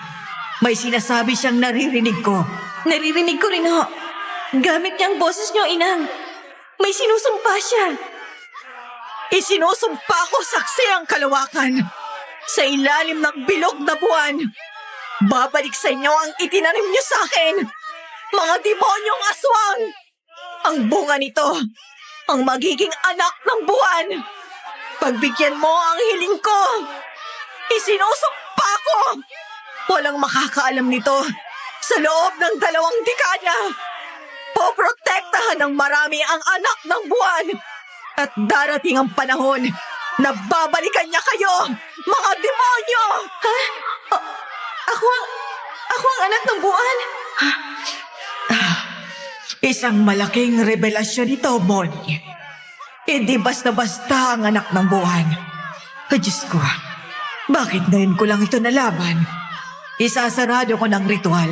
May sinasabi siyang naririnig ko. Naririnig ko rin ho. Gamit niyang boses niyo, Inang. May sinusumpa siya. Isinusumpa ko saksi ang kalawakan. Sa ilalim ng bilog na buwan. Babalik sa inyo ang itinanim niyo sa akin. Mga demonyong aswang. Ang bunga nito, ang magiging anak ng buwan. Pagbigyan mo ang hiling ko. Isinusumpa ko. Walang makakaalam nito sa loob ng 2 dekada. Poprotektahan ng marami ang anak ng buwan. At darating ang panahon na babalikan niya kayo, mga demonyo! Ako ang anak ng buwan? Isang malaking revelasyon ito, Moni. Hindi basta-basta ang anak ng buwan. Diyos ko, bakit ngayon ko lang ito nalaman? Isasarado ko ng ritual.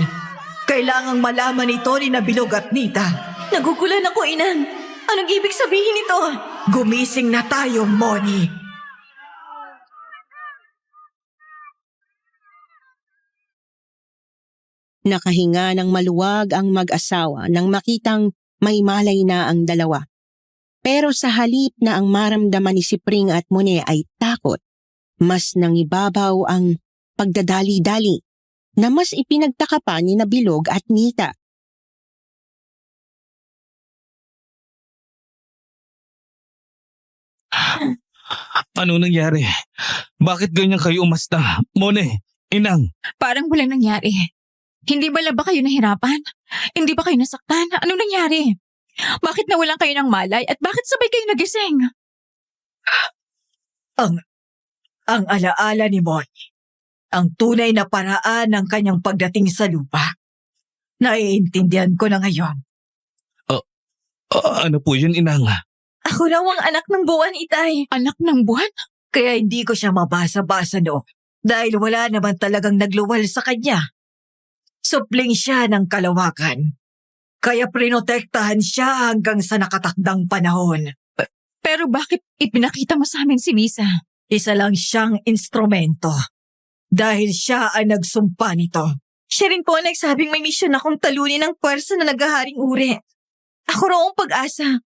Kailangang malaman ito ni Nabilog at Nita. Nagugulan ako, Inang. Anong ibig sabihin nito? Gumising na tayo, Moni. Nakahinga ng maluwag ang mag-asawa nang makitang may malay na ang dalawa. Pero sa halip na ang maramdaman ni Sipring at Mone ay takot, mas nangibabaw ang pagdadali-dali na mas ipinagtaka pa ni Nabilog at Nita. Ano nangyari? Bakit ganyan kayo umasta? Mone, Inang, Parang walang nangyari. Hindi ba ba kayo nahirapan? Hindi ba kayo nasaktan? Anong nangyari? Bakit nawalan kayo ng malay at bakit sabay kayo nagising? Ang alaala ni Moni, ang tunay na paraan ng kanyang pagdating sa lupa. Naiintindihan ko na ngayon. ano po yun, Inang? Ako raw ang anak ng buwan, Itay. Anak ng buwan? Kaya hindi ko siya mabasa-basa noon dahil wala naman talagang nagluwal sa kanya. Supling siya ng kalawakan. Kaya prinotektahan siya hanggang sa nakatakdang panahon. Pero bakit ipinakita mo sa amin si Misa? Isa lang siyang instrumento. Dahil siya ang nagsumpa nito. Siya rin po ang nagsabing may misyon akong talunin ng pwersa na naghaharing uri. Ako raw ang pag-asa.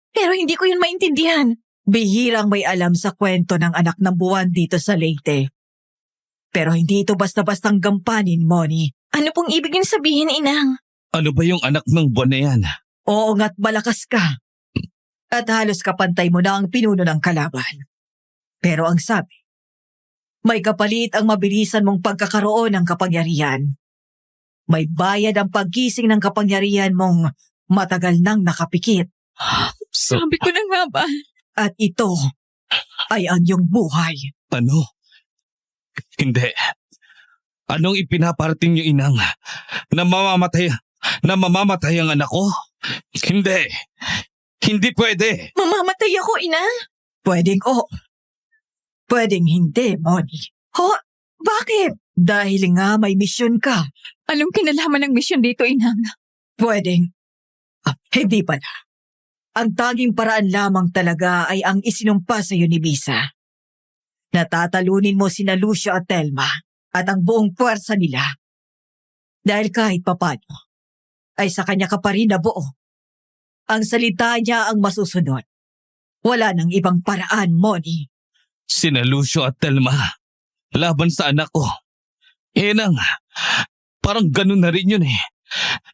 Pero hindi ko yun maintindihan. Bihirang may alam sa kwento ng anak ng buwan dito sa Leyte. Pero hindi ito basta-bastang gampanin, Moni. Ano pong ibig niyo sabihin, Inang? Ano ba yung anak ng buwan na yan? Oo nga't malakas ka. At halos kapantay mo na ang pinuno ng kalaban. Pero ang sabi, may kapalit ang mabilisan mong pagkakaroon ng kapangyarihan. May bayad ang paggising ng kapangyarihan mong matagal nang nakapikit. So, Sabi ko na nga ba? At ito ay ang iyong buhay. ano? Hindi. Anong ipinaparating niyo, Inang? Na mamamatay ang anak ko? Hindi. Hindi pwede. Mamamatay ako, Inang? Pwedeng oo. Pwedeng hindi, Moni. Ho? Bakit? Dahil nga may misyon ka. Anong kinalaman ng misyon dito, Inang? Pwedeng. Hindi pala. Ang tanging paraan lamang talaga ay ang isinumpa sa iyo ni Bisa. Natatalunin mo sina Lucio at Telma at ang buong puwersa nila. Dahil kahit papano, ay sa kanya ka pa rin nabuo. Ang salita niya ang masusunod. Wala nang ibang paraan, Moni. Sina Lucio at Telma. Laban sa anak ko. Inang, parang ganun na rin yun eh.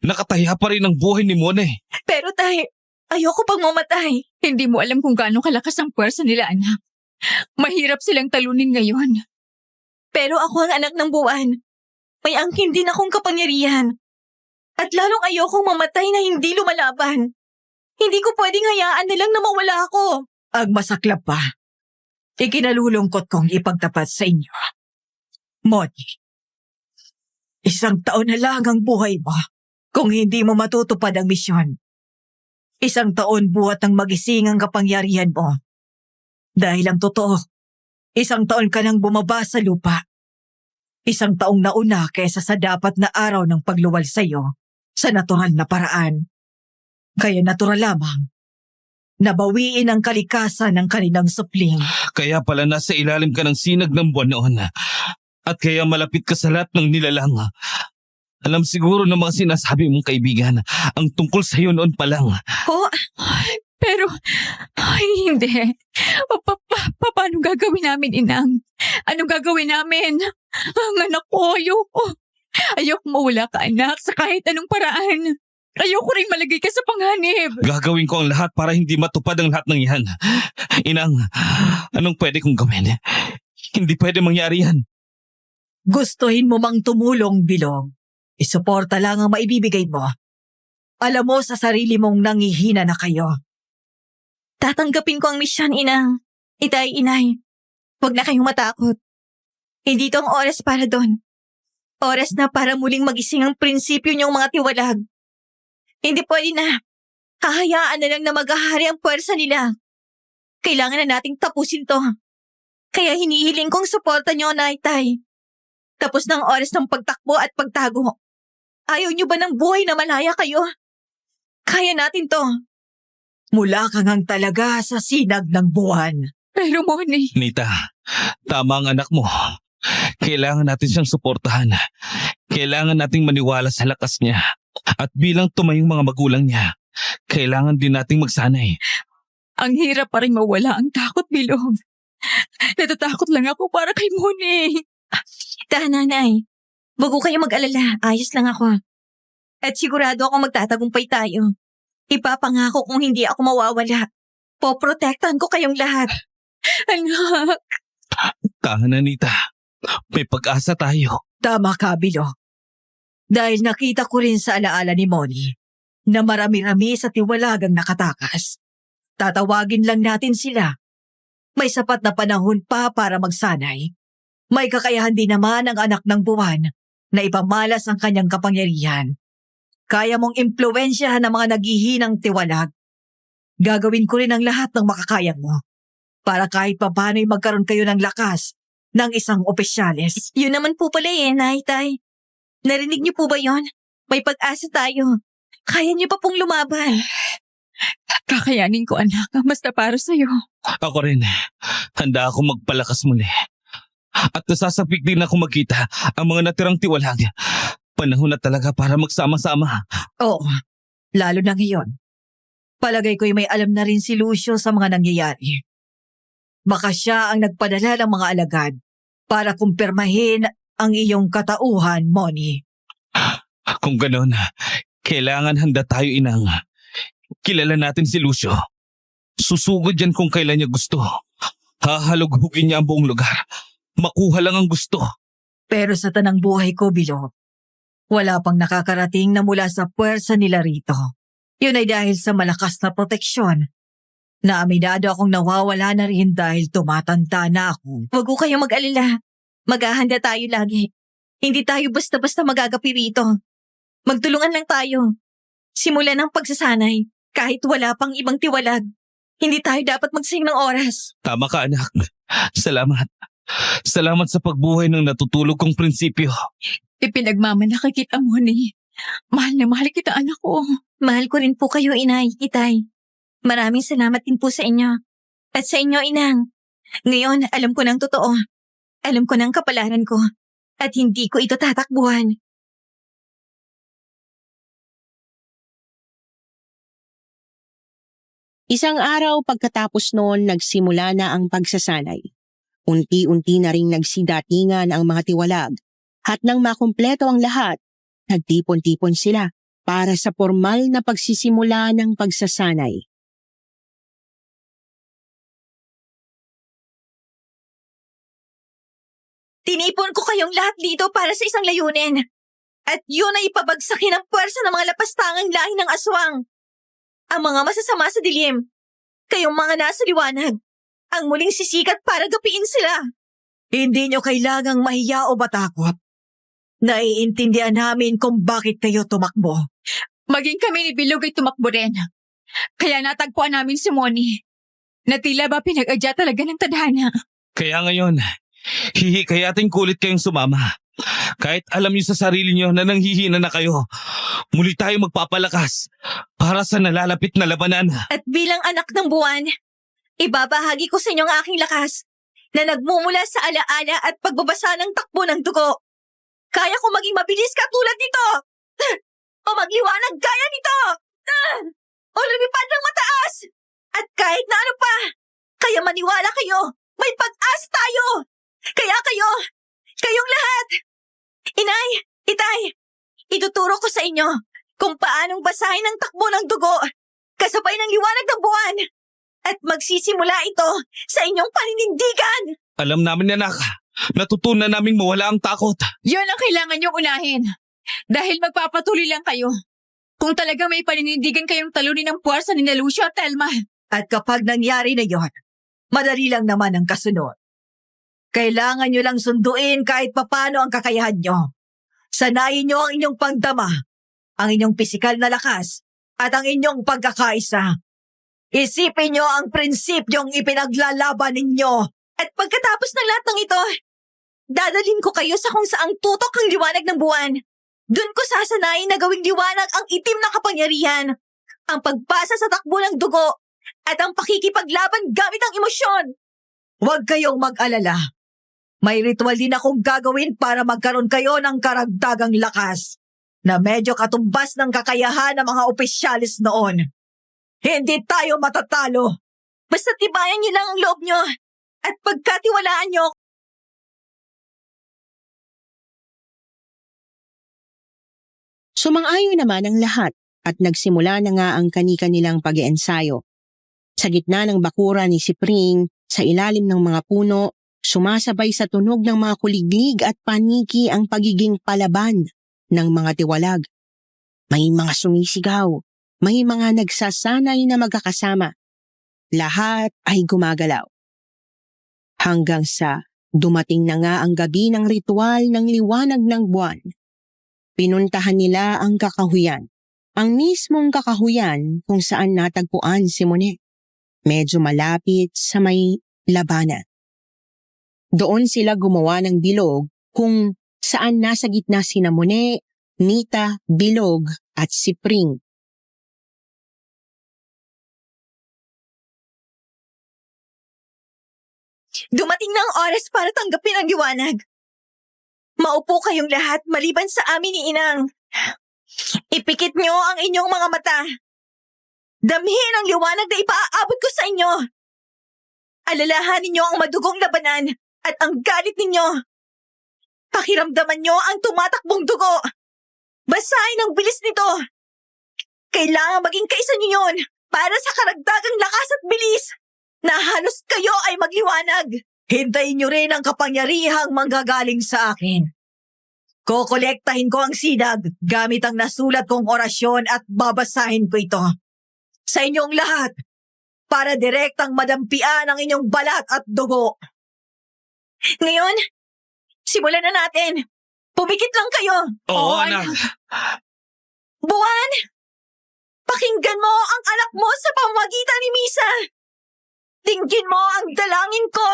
Nakataya pa rin ang buhay ni Mona eh. Pero tay, ayoko pang mamatay. Hindi mo alam kung gaano kalakas ang pwersa nila, anak. Mahirap silang talunin ngayon. Pero ako ang anak ng buwan. May angkin din akong kapangyarihan. At lalong ayokong mamatay na hindi lumalaban. Hindi ko pwedeng hayaan na lang na mawala ako. Ang masaklap pa, ikinalulungkot kong ipagtapat sa inyo. Moni, 1 taon na lang ang buhay mo kung hindi mo matutupad ang misyon. 1 taon buhat ng magising ang kapangyarihan mo. Dahil ang totoo, 1 taon ka nang bumaba sa lupa. 1 taong nauna kaysa sa dapat na araw ng pagluwal sa iyo sa natural na paraan. Kaya natural lamang nabawiin ang kalikasan ng kanilang supling. Kaya pala nasa ilalim ka ng sinag ng buwan noon. At kaya malapit ka sa lahat ng nilalang. Alam siguro ng mga sinasabi mong kaibigan ang tungkol sa iyo noon pa lang. Ho? Pero, ay, hindi. Paano gagawin namin, Inang? Anong gagawin namin? Ang anak ko, ayoko. Ayoko mawala ka, anak, sa kahit anong paraan. Ayoko rin malagay ka sa panganib. Gagawin ko ang lahat para hindi matupad ang lahat ng yan. Inang, anong pwede kong gawin? Hindi pwede mangyari yan. Gustuhin mo mang tumulong, Bilong. Isuporta lang ang maibibigay mo. Alam mo sa sarili mong nangihina na kayo. Tatanggapin ko ang misyon, Inang. Itay, Inay. Huwag na kayong matakot. Hindi ito ang oras para doon. Oras na para muling magising ang prinsipyo niyong mga tiwalag. Hindi pwede na. Hahayaan na lang na maghahari ang puwersa nila. Kailangan na nating tapusin to. Kaya hinihiling kong suporta niyo, Naitay. Tapos ng oras ng pagtakbo at pagtago. Ayaw niyo ba ng buhay na malaya kayo? Kaya natin to. Mula ka ngang talaga sa sinag ng buwan. Pero, Moni, Nita, tama ang anak mo. Kailangan natin siyang suportahan. Kailangan nating maniwala sa lakas niya. At bilang tumayong mga magulang niya, kailangan din nating magsanay. ang hirap pa rin mawala ang takot, Bilog. Natatakot lang ako para kay Moni. Nanay. Bago kayo mag-alala, ayos lang ako. At sigurado ako magtatagumpay tayo. Ipapangako kung hindi ako mawawala. Poprotektahan ko kayong lahat. Anak, Tahan na, Nita. May pag-asa tayo. Tama ka, Bilo. Dahil nakita ko rin sa alaala ni Moni na marami-rami sa tiwalagang nakatakas. Tatawagin lang natin sila. May sapat na panahon pa para magsanay. May kakayahan din naman ang anak ng buwan na ipamalas ang kanyang kapangyarihan. Kaya mong impluwensyahan ang mga naghihinang tiwalag. Gagawin ko rin ang lahat ng makakaya mo para kahit papano'y magkaroon kayo ng lakas ng isang opisyales. Yun naman po pala Tay. Narinig niyo po ba yon? May pag-asa tayo. Kaya niyo pa pong lumaban. kakayanin ko, anak. Basta para sa'yo. Ako rin. Handa ako magpalakas muli. At nasasapik din ako magkita ang mga natirang tiwalag Panahon na talaga para magsama-sama. Oo, lalo na ngayon. Palagay ko'y may alam na rin si Lucio sa mga nangyayari. Baka siya ang nagpadala ng mga alagad para kumpirmahin ang iyong katauhan, Moni. Kung ganon, kailangan handa tayo, inang. Kilala natin si Lucio. Susugod yan kung kailan niya gusto. Hahalughugin niya ang buong lugar. Makuha lang ang gusto. Pero sa tanang buhay ko, Bilo, wala pang nakakarating na mula sa puwersa nila rito. Yun ay dahil sa malakas na proteksyon. Naaminado akong nawawala na rin dahil tumatanda na ako. Huwag ko kayong mag-alala. Maghahanda tayo lagi. Hindi tayo basta-basta magagapi rito. Magtulungan lang tayo. Simulan ng pagsasanay. Kahit wala pang ibang tiwalag. Hindi tayo dapat magsayang ng oras. Tama ka, anak. Salamat. Salamat sa pagbuhay ng natutulog kong prinsipyo. Ipinagmamalaki kita, Moni. Mahal na mahal kita, anak ko. Mahal ko rin po kayo, Inay, Itay. Maraming salamat din po sa inyo. At sa inyo, Inang. Ngayon, alam ko ng totoo. Alam ko ng kapalaran ko. At hindi ko ito tatakbuhan. Isang araw pagkatapos noon nagsimula na ang pagsasanay. Unti-unti na ring nagsidatingan ang mga tiwalag at nang makumpleto ang lahat, nagtipon-tipon sila para sa formal na pagsisimula ng pagsasanay. Tinipon ko kayong lahat dito para sa isang layunin. At yun ay ipabagsakin ang puwersa ng mga lapastangang lahi ng aswang. Ang mga masasama sa dilim. Kayong mga nasa liwanag. Ang muling sisikat para gapiin sila. Hindi nyo kailangang mahiya o matakot. Naiintindihan namin kung bakit kayo tumakbo. Maging kami ni Bilog ay tumakbo rin. Kaya natagpuan namin si Moni. Na tila ba pinag-adya talaga ng tadhana. Kaya ngayon, hihikayatin kulit kayong sumama. Kahit alam niyo sa sarili niyo na nanghihina na kayo, muli tayo magpapalakas para sa nalalapit na labanan. At bilang anak ng buwan, ibabahagi ko sa inyo ang aking lakas na nagmumula sa alaala at pagbabasa ng takbo ng dugo. Kaya ko maging mabilis katulad nito! O magliwanag gaya nito! O lumipad ng mataas! At kahit na ano pa, kaya maniwala kayo, may pag-asa tayo! Kaya kayong lahat! Inay, Itay, ituturo ko sa inyo kung paanong basahin ang takbo ng dugo kasabay ng liwanag ng buwan at magsisimula ito sa inyong paninindigan. Alam namin, anak. Natutunan naming mawala ang takot. Yun ang kailangan niyong unahin. Dahil magpapatuloy lang kayo. Kung talaga may paninindigan kayong talunin ng puwersa ni Lucio at Telma. At kapag nangyari na yon, madali lang naman ang kasunod. Kailangan nyo lang sunduin kahit papano ang kakayahan nyo. Sanayin nyo ang inyong pagdama, ang inyong pisikal na lakas, at ang inyong pagkakaisa. Isipin nyo ang prinsipyong ipinaglalaban ninyo. At pagkatapos ng lahat ng ito, dadalhin ko kayo sa kung saang tutok ang liwanag ng buwan. Doon ko sasanayin na gawing liwanag ang itim na kapangyarihan, ang pagbasa sa takbo ng dugo, at ang pakikipaglaban gamit ang emosyon. Huwag kayong mag-alala. May ritual din akong gagawin para magkaroon kayo ng karagdagang lakas na medyo katumbas ng kakayahan ng mga opisyalis noon. Hindi tayo matatalo. Basta tibayan niyo lang ang loob niyo at pagkatiwalaan niyo. Sumang-ayon naman ang lahat at nagsimula na nga ang kani-kanilang pag-iensayo. Sa gitna ng bakuran ni Sipring, sa ilalim ng mga puno, sumasabay sa tunog ng mga kuliglig at paniki ang pagiging palaban ng mga tiwalag. May mga sumisigaw, may mga nagsasanay na magkakasama. Lahat ay gumagalaw. Hanggang sa dumating na nga ang gabi ng ritual ng liwanag ng buwan. Pinuntahan nila ang kakahuyan, ang mismong kakahuyan kung saan natagpuan si Monet. Medyo malapit sa may labanan. Doon sila gumawa ng bilog kung saan nasa gitna sina Monet, Nita, Bilog at Sipring. Dumating na ang oras para tanggapin ang liwanag. Maupo kayong lahat maliban sa amin ni Inang. Ipikit nyo ang inyong mga mata. Damhin ang liwanag na ipaaabot ko sa inyo. Alalahanin ninyo ang madugong labanan at ang galit ninyo. Pakiramdaman nyo ang tumatakbong dugo. Basahin ang bilis nito. Kailangan maging kaisa nyo yun para sa karagdagang lakas at bilis na halos kayo ay magliwanag. Hintayin niyo rin ang kapangyarihang manggagaling sa akin. Kokolektahin ko ang sinag gamit ang nasulat kong orasyon at babasahin ko ito sa inyong lahat para direktang madampian ang inyong balat at dugo. Ngayon, simulan na natin. Pumikit lang kayo. Oo, anak. Buwan, pakinggan mo ang anak mo sa pamamagitan ni Misa. Dinggin mo ang dalangin ko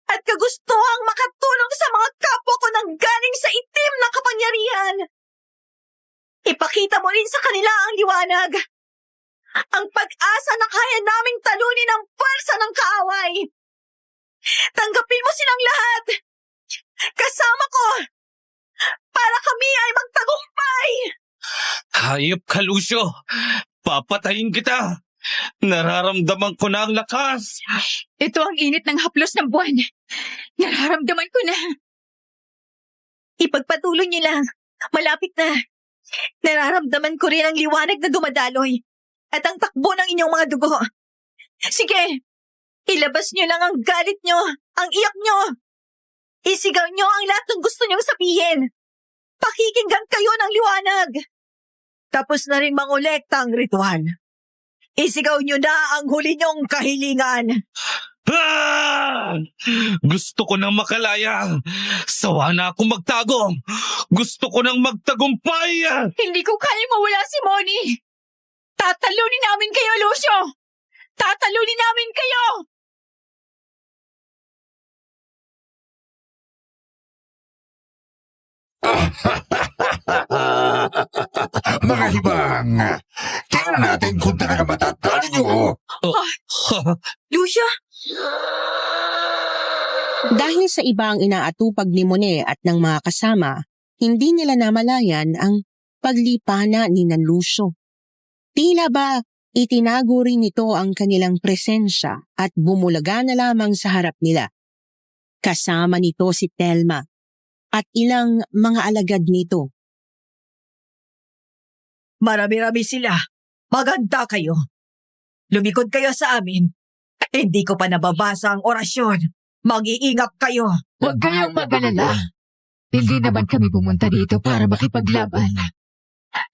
at kagustuhang makatulong sa mga kapwa ko nang galing sa itim na kapangyarihan. Ipakita mo rin sa kanila ang liwanag. Ang pag-asa na kaya naming talunin ang pwersa ng kaaway. Tanggapin mo silang lahat. Kasama ko. Para kami ay magtagumpay. Hayop ka, Lucio. Papatayin kita. Nararamdaman ko na ang lakas. Ito ang init ng haplos ng buwan. Nararamdaman ko na. Ipagpatuloy niyo lang. Malapit na. Nararamdaman ko rin ang liwanag na dumadaloy at ang takbo ng inyong mga dugo. Sige, ilabas niyo lang ang galit niyo, ang iyak niyo. Isigaw niyo ang lahat ng gusto niyong sabihin. Pakikinggan kayo ng liwanag. Tapos na rin mangolekta ang ritual. Isigaw niyo na ang huli niyong kahilingan. Ah! Gusto ko nang makalaya. Sawa na akong magtago. Gusto ko nang magtagumpay. Hindi ko kaya mawala si Moni. Tatalunin namin kayo, Lucio. Tatalunin namin kayo. Mga hibang, tingnan natin kung talaga matatalo nyo. Lucia, Dahil sa iba ang inaatupag ni Monet at ng mga kasama, hindi nila namalayan ang paglipana ni Lucio. Tila ba itinago rin nito ang kanilang presensya at bumulaga na lamang sa harap nila. Kasama nito si Telma at ilang mga alagad nito. Marami-rami sila. Maganda kayo. Lumikod kayo sa amin. Hindi ko pa nababasa ang orasyon. Mag-iingat kayo. Huwag kayong mag-alala. Hindi naman kami pumunta dito para makipaglaban.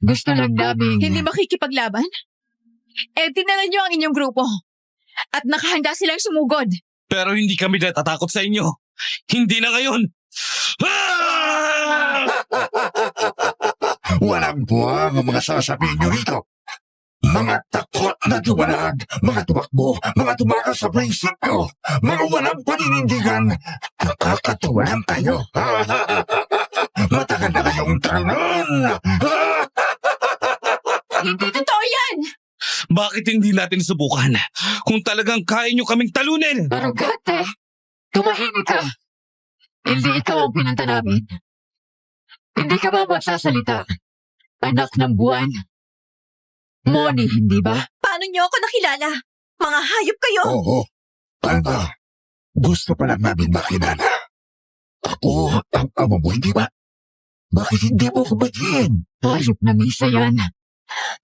Gusto lang namin... Hindi makikipaglaban? Eh, tinalan niyo ang inyong grupo. At nakahanda silang sumugod. Pero hindi kami natatakot sa inyo. Hindi na ngayon. Ah! Walang buwang ang mga sasabihin nyo rito. Mga takot na dumalag, mga tumakbo, mga tumakas sa prinsipyo, mga walang paninindigan. Nakakatawa lang kayo. Matagal na kayong talunan. Hindi totoo yan! Bakit hindi natin subukan? Kung talagang kaya nyo kaming talunin. Arugate, tumahimik ka. Hindi ikaw ang pinunta namin. Hindi ka ba magsasalita? Anak ng buwan. Moni, hindi ba? paano niyo ako nakilala? Mga hayop kayo! Oo. Alma, gusto pa lang namin makilala. Ako ang ama mo, hindi ba? Bakit hindi mo ko batiin? Hayop na misa yan.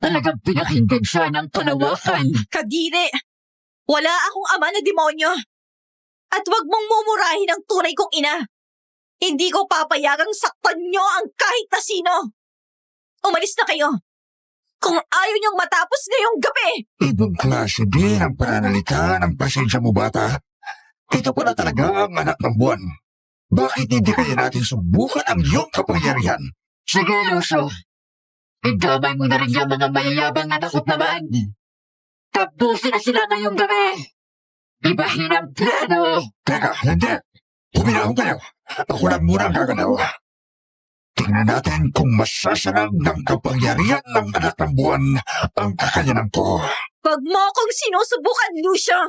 Talagang pinakinggan siya ng kalawakan. Kadiri! Wala akong ama na demonyo. At wag mong mumurahin ang tunay kong ina. Hindi ko papayagang saktan nyo ang kahit na sino. Umalis na kayo. Kung ayaw niyong matapos ngayong gabi. Ibang klase din ang pananalita ng pasensya mo, bata. Ito pala talaga ang anak ng buwan. Bakit hindi kaya natin subukan ang iyong kapangyarihan? Sige, Lucio. Idamay mo na rin yung mga mayayabang na takot naman. Tapusin na sila ngayong gabi. Ibahin ang plano. Teka, hindi. Huminahon kayo. Ako lang muna ang gagalaw. Tingnan natin kung masasanag ng kapangyarihan ng anak ng buwan ang kakayanan ko. Wag mo akong sinusubukan, Lucio.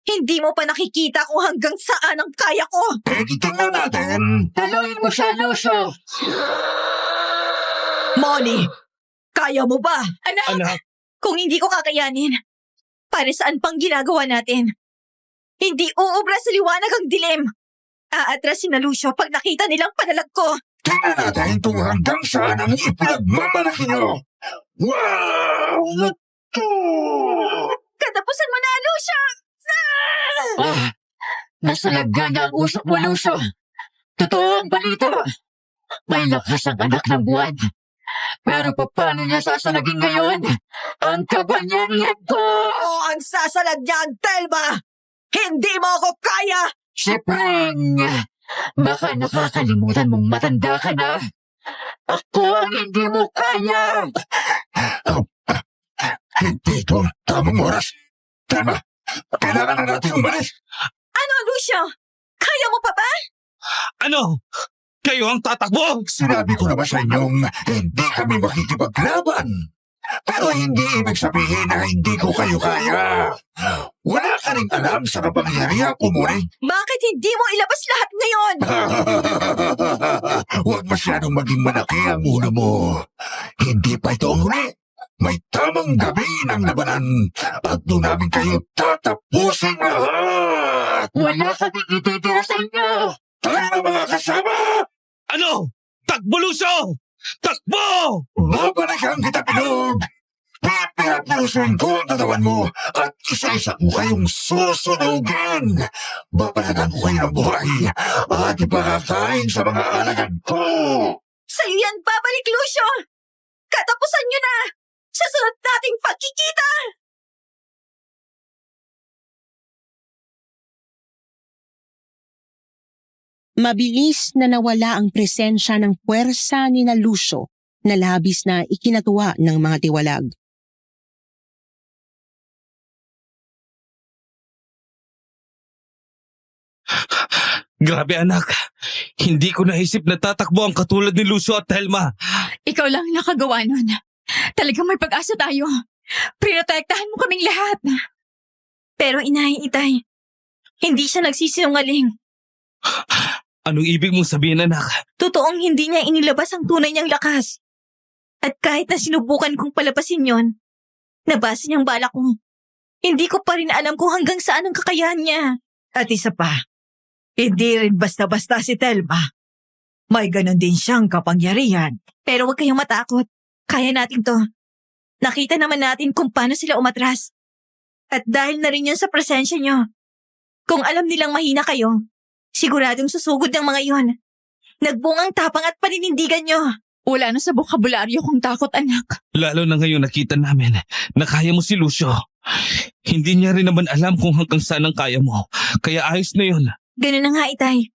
Hindi mo pa nakikita kung hanggang saan ang kaya ko. Tingnan natin. Talawin mo siya, Lucio! Moni, kaya mo ba? Anak, Kung hindi ko kakayanin, para saan pang ginagawa natin? Hindi uubra sa liwanag ang dilim. Aatrasin na Lucio pag nakita nilang panalag ko. Tingnan natin kung hanggang saan ang ipinagmamalaki nyo. Wow! Ito! Katapusan mo na, Lucio! Ah! Nasa lagyan niya ang usap mo, Lucio! Totoo ang balita! May lakas ang anak ng buwan. Pero paano niya sasalagin ngayon ang kapangyarihan ko? Oo, ang sasalad niya ang Telma! Hindi mo ako kaya! Si Pring! Baka nakakalimutan mong matanda ka na. Ako ang hindi mo kaya! Hindi ito tamang oras. Tama, kailangan na natin umalis. Ano, Lucio? Kaya mo pa ba? ano? Kayo ang tatakbo? Sinabi ko na ba sa inyong hindi kami makikipaglaban? Pero hindi ibig sabihin na hindi ko kayo kaya. Wala ka rin alam sa kapangyarihan ko, Moni. Bakit hindi mo ilabas lahat ngayon? Huwag masyadong maging malaki ang ulo mo. Hindi pa ito ang huli. May tamang gabi ng labanan at doon namin kayo tatapusin lahat. Wala kaming ititira sa inyo! Tayo na mga kasama! Ano? Takbo, Lucio! Takbo! Babalikan kita, Pinog! Pipirapusin ko ang katawan mo at isa-isa ko kayong susunugin. Babalagan ko kayo ng buhay at ipakakain sa mga alagad ko. Sa'yo yan babalik, Lucio! Katapusan nyo na! Sa sunod nating pagkikita! Mabilis na nawala ang presensya ng puwersa ni na Lucio na labis na ikinatuwa ng mga tiwalag. Grabe anak, hindi ko naisip na tatakbo ang katulad ni Lucio at Telma. Ikaw lang ang nakagawa nun. Talagang may pag-asa tayo. Prinotektahan mo kaming lahat. Pero itay, hindi siya nagsisinungaling. Anong ibig mong sabihin anak? Totoong hindi niya inilabas ang tunay niyang lakas. At kahit na sinubukan kong palabasin yon, nabasa niyang bala ko. Hindi ko pa rin alam kung hanggang saan ang kakayahan niya. At isa pa, hindi rin basta-basta si Telma. May ganon din siyang kapangyarihan. Pero huwag kayong matakot. Kaya natin to. Nakita naman natin kung paano sila umatras. At dahil na rin yun sa presensya niyo. Kung alam nilang mahina kayo, siguradong susugod ng mga yon. Nagbungang tapang at paninindigan niyo. Wala na sa bokabularyo kong takot, anak. Lalo na ngayon nakita namin na kaya mo si Lucio. Hindi niya rin naman alam kung hanggang saan ang kaya mo. Kaya ayos na yun. Ganun na nga, itay.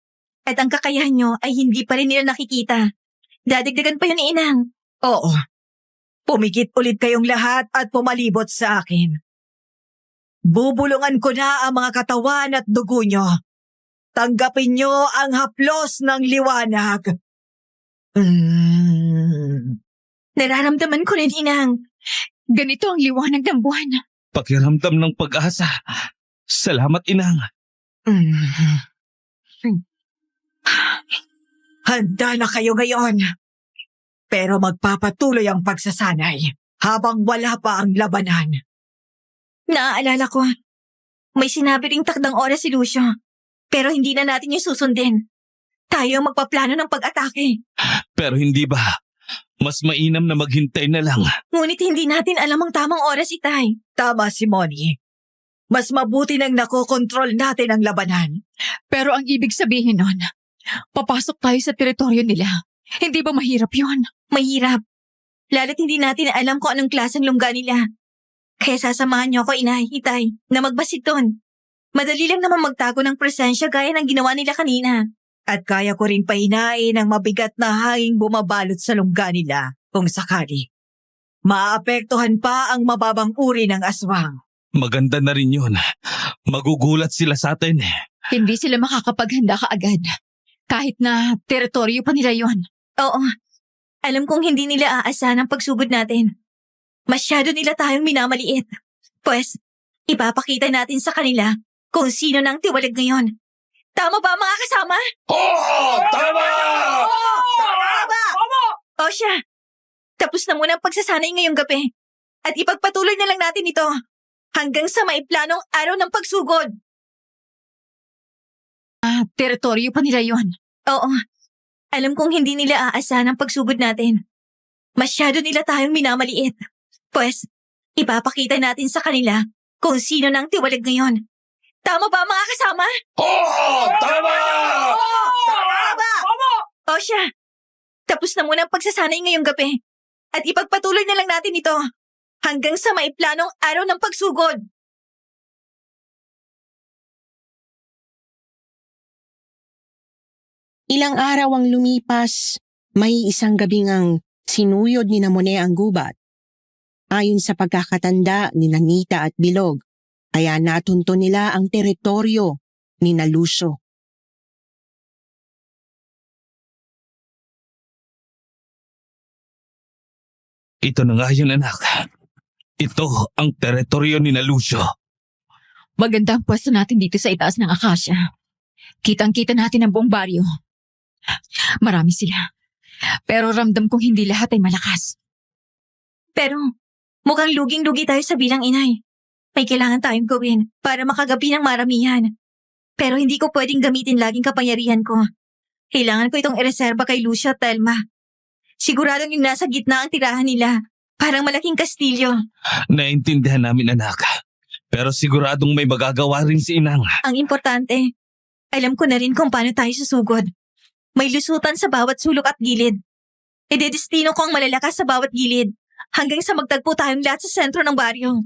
At ang kakayahan niyo ay hindi pa rin nila nakikita. Dadagdagan pa yun ni Inang. Oo. Pumikit ulit kayong lahat at pumalibot sa akin. Bubulungan ko na ang mga katawan at dugo nyo. Tanggapin nyo ang haplos ng liwanag. Nararamdaman ko rin, Inang. Ganito ang liwanag ng buwan. Pakiramdam ng pag-asa. Salamat, Inang. Handa na kayo ngayon. Pero magpapatuloy ang pagsasanay habang wala pa ang labanan. Naaalala ko, may sinabi ring takdang oras si Lucio. Pero hindi na natin yung susundin. Tayo ang magpaplano ng pag-atake. Pero hindi ba? Mas mainam na maghintay na lang. Ngunit hindi natin alam ang tamang oras, itay. Tama si Moni. Mas mabuti nang nakokontrol natin ang labanan. Pero ang ibig sabihin nun, papasok tayo sa teritoryo nila. Hindi ba mahirap yun? Mahirap. Lalo't hindi natin alam kung anong klaseng lungga nila. Kaya sasamahan niyo ako, inay, itay, na magbasid doon. Madali lang naman magtago ng presensya gaya ng ginawa nila kanina. At kaya ko rin pahinain ang mabigat na hanging bumabalot sa lungga nila kung sakali. Maapektuhan pa ang mababang uri ng aswang. Maganda na rin yun. Magugulat sila sa atin eh. Hindi sila makakapaghanda kaagad. Kahit na teritoryo pa nila yon. Oo. Alam kong hindi nila aasahan ang pagsugod natin. Masyado nila tayong minamaliit. Pues, ipapakita natin sa kanila kung sino nang tiwalag ngayon. Tama ba mga kasama? Oo! Tama! O siya, tapos na muna ang pagsasanay ngayong gabi. At ipagpatuloy na lang natin ito hanggang sa maiplanong araw ng pagsugod. Teritoryo pa nila yon. Oo, alam kong hindi nila aasahan ang pagsugod natin. Masyado nila tayong minamaliit. Pues, ipapakita natin sa kanila kung sino nang tiwalag ngayon. Tama ba mga kasama? Oo! Tama! O siya, tapos na muna ang pagsasanay ngayong gabi. At ipagpatuloy na lang natin ito hanggang sa maiplanong araw ng pagsugod. Ilang araw ang lumipas, may isang gabing ang sinuyod ni Namone ang gubat. Ayon sa pagkakatanda ni Nanita at Bilog, kaya natunto nila ang teritoryo ni Nalucio. Ito na nga yun, anak. Ito ang teritoryo ni Nalucio. Maganda ang pwesto natin dito sa itaas ng akasya. Kitang-kita natin ang buong baryo. Marami sila. Pero ramdam kong hindi lahat ay malakas. Pero mukhang luging-lugi tayo sa bilang inay. May kailangan tayong gawin para makagabi ng maramihan. Pero hindi ko pwedeng gamitin laging kapangyarihan ko. Kailangan ko itong ireserba kay Lucia at Telma. Siguradong yung nasa gitna ang tirahan nila. Parang malaking kastilyo. Naintindihan namin, anak. Pero siguradong may magagawa rin si Inang. Ang importante, alam ko na rin kung paano tayo susugod. May lusutan sa bawat sulok at gilid. Idedestino ko ang malalakas sa bawat gilid hanggang sa magtagpo tayong lahat sa sentro ng baryo.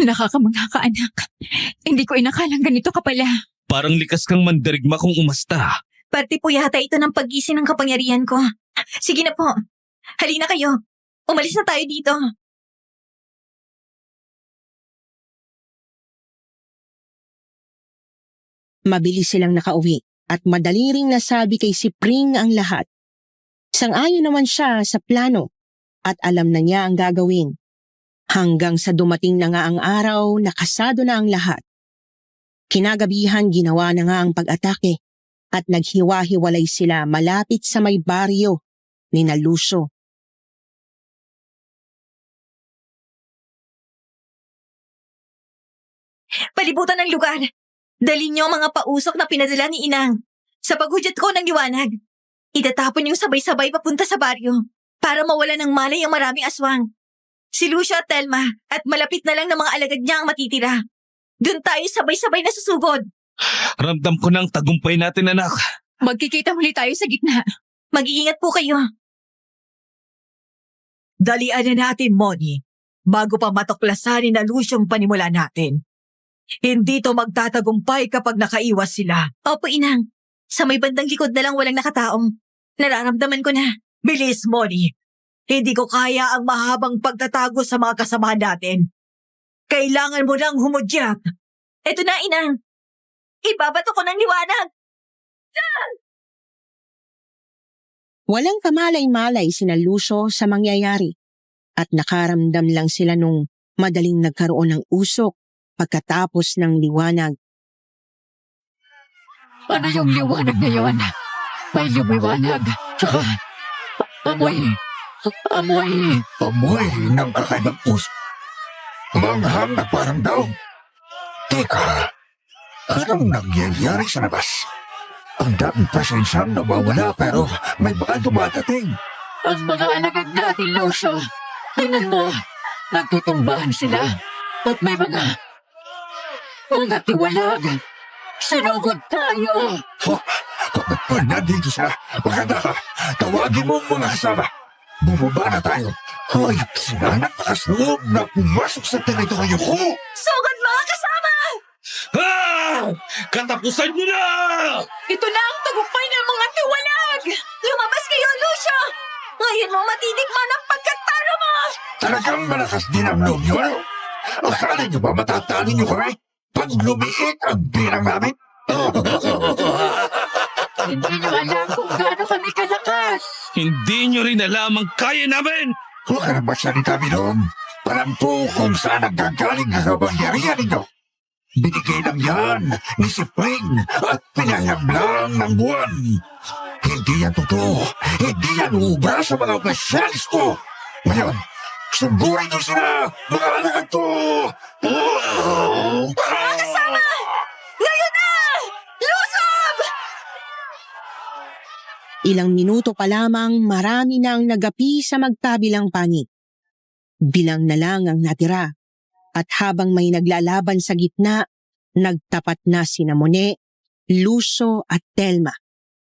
Nakakamangha ka, anak. Hindi ko inakalang ganito ka pala. Parang likas kang mandirigma kung umasta. Parte po yata ito ng paggising ng kapangyarihan ko. Sige na po. Halina kayo. Umalis na tayo dito. Mabilis silang nakauwi at madali ring nasabi kay Sipring ang lahat. Sang-ayon naman siya sa plano at alam na niya ang gagawin. Hanggang sa dumating na nga ang araw na kasado na ang lahat. Kinagabihan ginawa na nga ang pag-atake at naghiwa-hiwalay sila malapit sa may baryo ni Nalucio. Palibutan ng lugar. Dalhin niyo ang mga pausok na pinadala ni Inang. Sa paghudyat ko ng liwanag, itatapon yung sabay-sabay papunta sa baryo para mawala ng malay ang maraming aswang. Si Lucia at Telma at malapit na lang ng mga alagad niya ang matitira. Doon tayo sabay-sabay na susugod. Ramdam ko ng tagumpay natin, anak. Magkikita muli tayo sa gitna. Mag-iingat po kayo. Dalian na natin, Moni, bago pa matuklasan ni Nalucio ang panimula natin. Hindi to magtatagumpay kapag nakaiwas sila. Opo, Inang. Sa may bandang likod na lang walang nakataong. Nararamdaman ko na. Bilis, Moni. Hindi ko kaya ang mahabang pagtatago sa mga kasamahan natin. Kailangan mo nang humudyat. Eto na, Inang. Ibabato ko ng liwanag. Walang kamalay-malay si Nalucio sa mangyayari at nakaramdam lang sila nung madaling nagkaroon ng usok pagkatapos ng liwanag. Ano yung liwanag na yun? May lumiwanag. Tsaka, amoy. Amoy ng kakaibang puso. Manghang na parang daw. Teka, anong nangyayari sa labas? Ang daming pasensyang nawawala pero may mga dumadating. Ang mga alagad natin, Lucio. Tingnan mo, nagtutumbahan sila. At may mga tiwalag. Sinugod tayo. Nandito sila. Maganda ka. Tawagin mo ang mga kasama. Bumaba na tayo. Hoy, sila nagpakas loob na pumasok sa teritoryo ko. Sugod mga kasama! Ah! Katapusan nyo na! Ito na ang tagumpay ng mga tiwalag! Lumabas kayo, Lucio! Ngayon mo matitikman ang pagkatalo mo! Talagang malakas din ang loob nyo, ano? Akala nyo ba matatalo nyo kami? Pag lumiit ang bilang namin? Hindi nyo alam kung gaano kami kalakas. Hindi nyo rin alam ang kaya namin! Huwag ka na magsalita, Bilong. Alam ko kung saan naggagaling ang kapangyarihan ninyo. Binigay lang yan ni si Pring at pinayag lang ng buwan. Hindi yan totoo. Hindi yan ubra sa mga opisyalis ko. Ngayon, sumburin niyo sila, mga alaga to! Mga kasama! Ngayon na! Lusob! Ilang minuto pa lamang marami nang nagapi sa magkabilang panig. Bilang na lang ang natira. At habang may naglalaban sa gitna, nagtapat na sina Monet, Luso at Telma.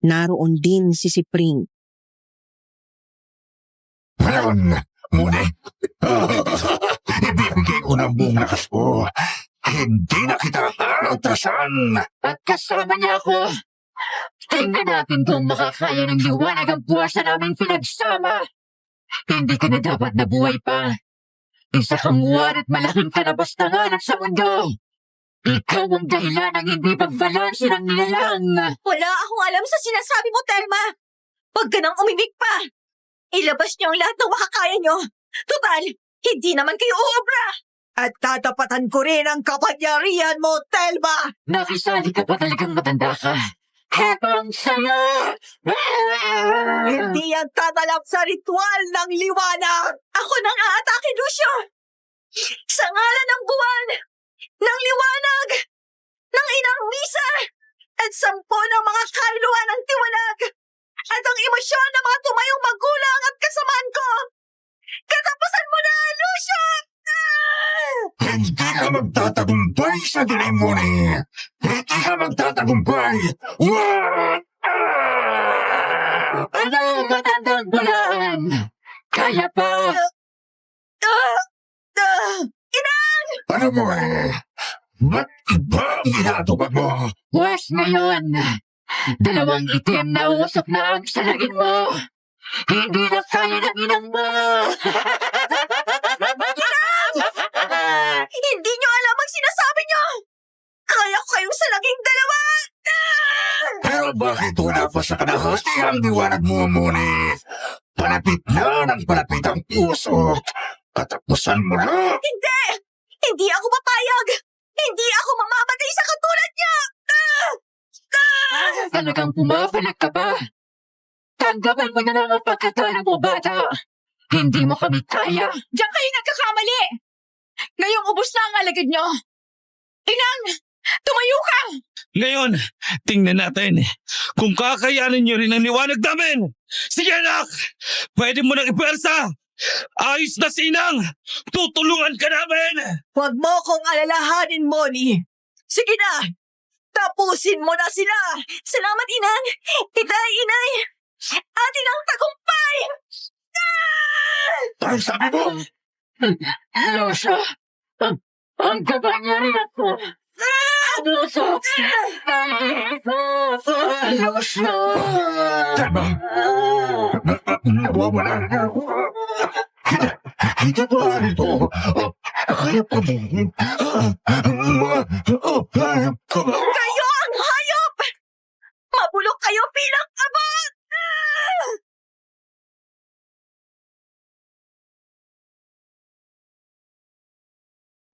Naroon din si Sipring. Ngayon, muna, ibibigay ko ng buong lakas ko. Hindi na kita atrasan. At kasama niya ako. Tingnan natin kung makakaya ng liwanag ang buwasa naming pinagsama. Hindi ka na dapat nabuhay pa. Isa kang war at malaking kanabastangan sa mundo. Ikaw ang dahilan ng hindi pagbalansi ng nilalang. Wala akong alam sa sinasabi mo, Telma. Huwag ka nang umimik pa. Ilabas niyo ang lahat ng makakaya niyo. Total, hindi naman kayo uobra. At tatapatan ko rin ang kapangyarihan mo, Telma! Nakisali ka pa talagang matanda ka. Habang saya! Hindi yan tatalap sa ritual ng liwanag! Ako nang aatake, Lucio. Sa ngalan ng buwan, ng liwanag, ng inang misa, at 10 ng mga kaluluwa ng tiwalag, at ang emosyon ng mga tumayong magulang at kasamaan ko. Katapusan mo na, Lucio! Hindi ka magtatagumpay sa dilim, Moni. Hindi ka magtatagumpay. Ano matandang bulan? Kaya pa! Ano mo ba't iba ang ginatubag mo? Wes ngayon! Dalawang itim na usok na ang salagin mo! Hindi na kaya ng inang mo! Hindi niyo alam ang sinasabi niyo! Kaya ko kayong salaging dalawa! Pero bakit wala pa sa kalahati ang liwanag mo, Moni? Palapit na ng palapit ang puso. Katapusan mo na. Hindi! Hindi ako papayag! Hindi ako mamamatay sa katulad niya! Talagang pumapalag ka ba? Tanggapin mo na lang ang pagkatalo mo, bata! Hindi mo kami kaya! Diyan kayo nagkakamali! Ngayong ubos na ang alagad nyo! Inang! Tumayo ka! Ngayon, tingnan natin kung kakayanin niyo rin ang liwanag namin. Sige anak, pwede mo nang ipersa. Ayos na sinang, tutulungan ka namin. Huwag mo kong alalahanin, Moni. Sige na, tapusin mo na sila. Salamat, Inang! Itay, Inay! Atin ang tagumpay! Ang sabi mo? Loso! Ang kapangyarihan ko! Loso! Loso! Tama. Nawawala na ako. Hindi ba ito? Kaya pa din. Kayo ang hayop! Mabulok kayo bilang abot!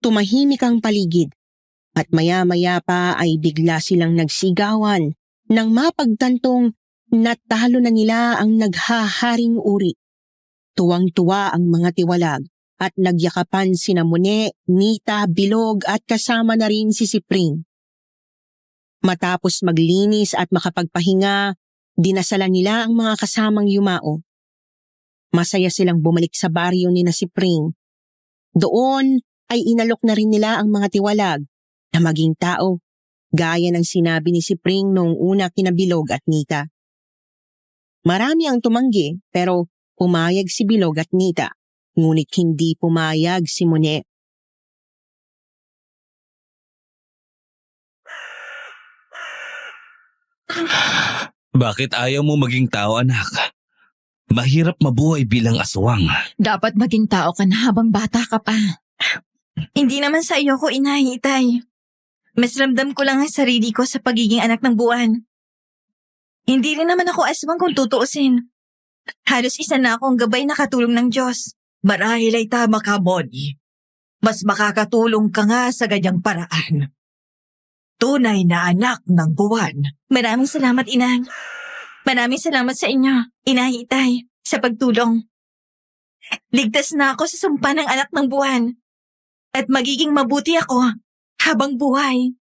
Tumahimik ang paligid at maya-maya pa ay bigla silang nagsigawan nang mapagtantong natalo na nila ang naghaharing uri. Tuwang-tuwa ang mga tiwalag at nagyakapan sina Monet, Nita, Bilog at kasama na rin si Sipring. Matapos maglinis at makapagpahinga, dinasalan nila ang mga kasamang yumao. Masaya silang bumalik sa baryo ni na Sipring. Doon ay inalok na rin nila ang mga tiwalag na maging tao, gaya ng sinabi ni Sipring noong una kina Bilog at Nita. Marami ang tumanggi pero pumayag si Bilog at Nita, ngunit hindi pumayag si Monet. Bakit ayaw mo maging tao, anak? Mahirap mabuhay bilang aswang. Dapat maging tao ka na habang bata ka pa. Hindi naman sa iyo ko, Inay, Itay. Mas ramdam ko lang ang sarili ko sa pagiging anak ng buwan. Hindi rin naman ako aswang kung tutuusin. Halos isa na akong gabay na katulong ng Diyos. Marahil ay tama ka, Moni. Mas makakatulong ka nga sa ganyang paraan. tunay na anak ng buwan. Maraming salamat, Inang. Maraming salamat sa inyo, Inay, Itay, sa pagtulong. Ligtas na ako sa sumpa ng anak ng buwan. At magiging mabuti ako habang buhay.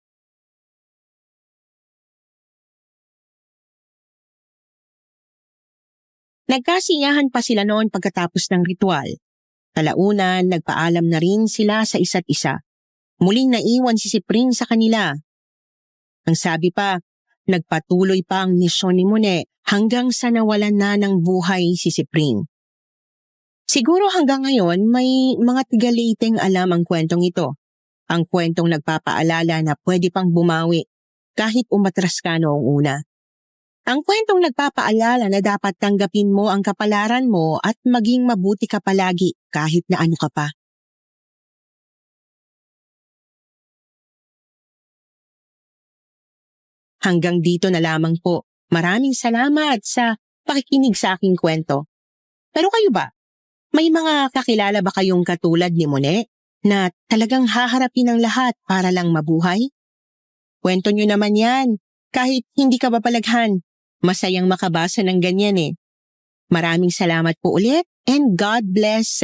Nagkasiyahan pa sila noon pagkatapos ng ritual. Kalaunan, nagpaalam na rin sila sa isa't isa. Muling naiwan si Cyprien sa kanila. Ang sabi pa, nagpatuloy pa ang misyon ni Monet hanggang sa nawalan na ng buhay si Cyprien. Siguro hanggang ngayon may mga tiga-Leyteng alam ang kwentong ito. Ang kwentong nagpapaalala na pwede pang bumawi kahit umatras ka noong una. Ang kwentong nagpapaalala na dapat tanggapin mo ang kapalaran mo at maging mabuti ka palagi kahit na ano ka pa. Hanggang dito na lamang po. Maraming salamat sa pakikinig sa aking kwento. Pero kayo ba? May mga kakilala ba kayong katulad ni Monet na talagang haharapin ang lahat para lang mabuhay? Kwento nyo naman yan. Kahit hindi ka papalaghan, masayang makabasa ng ganyan eh. Maraming salamat po ulit and God bless sa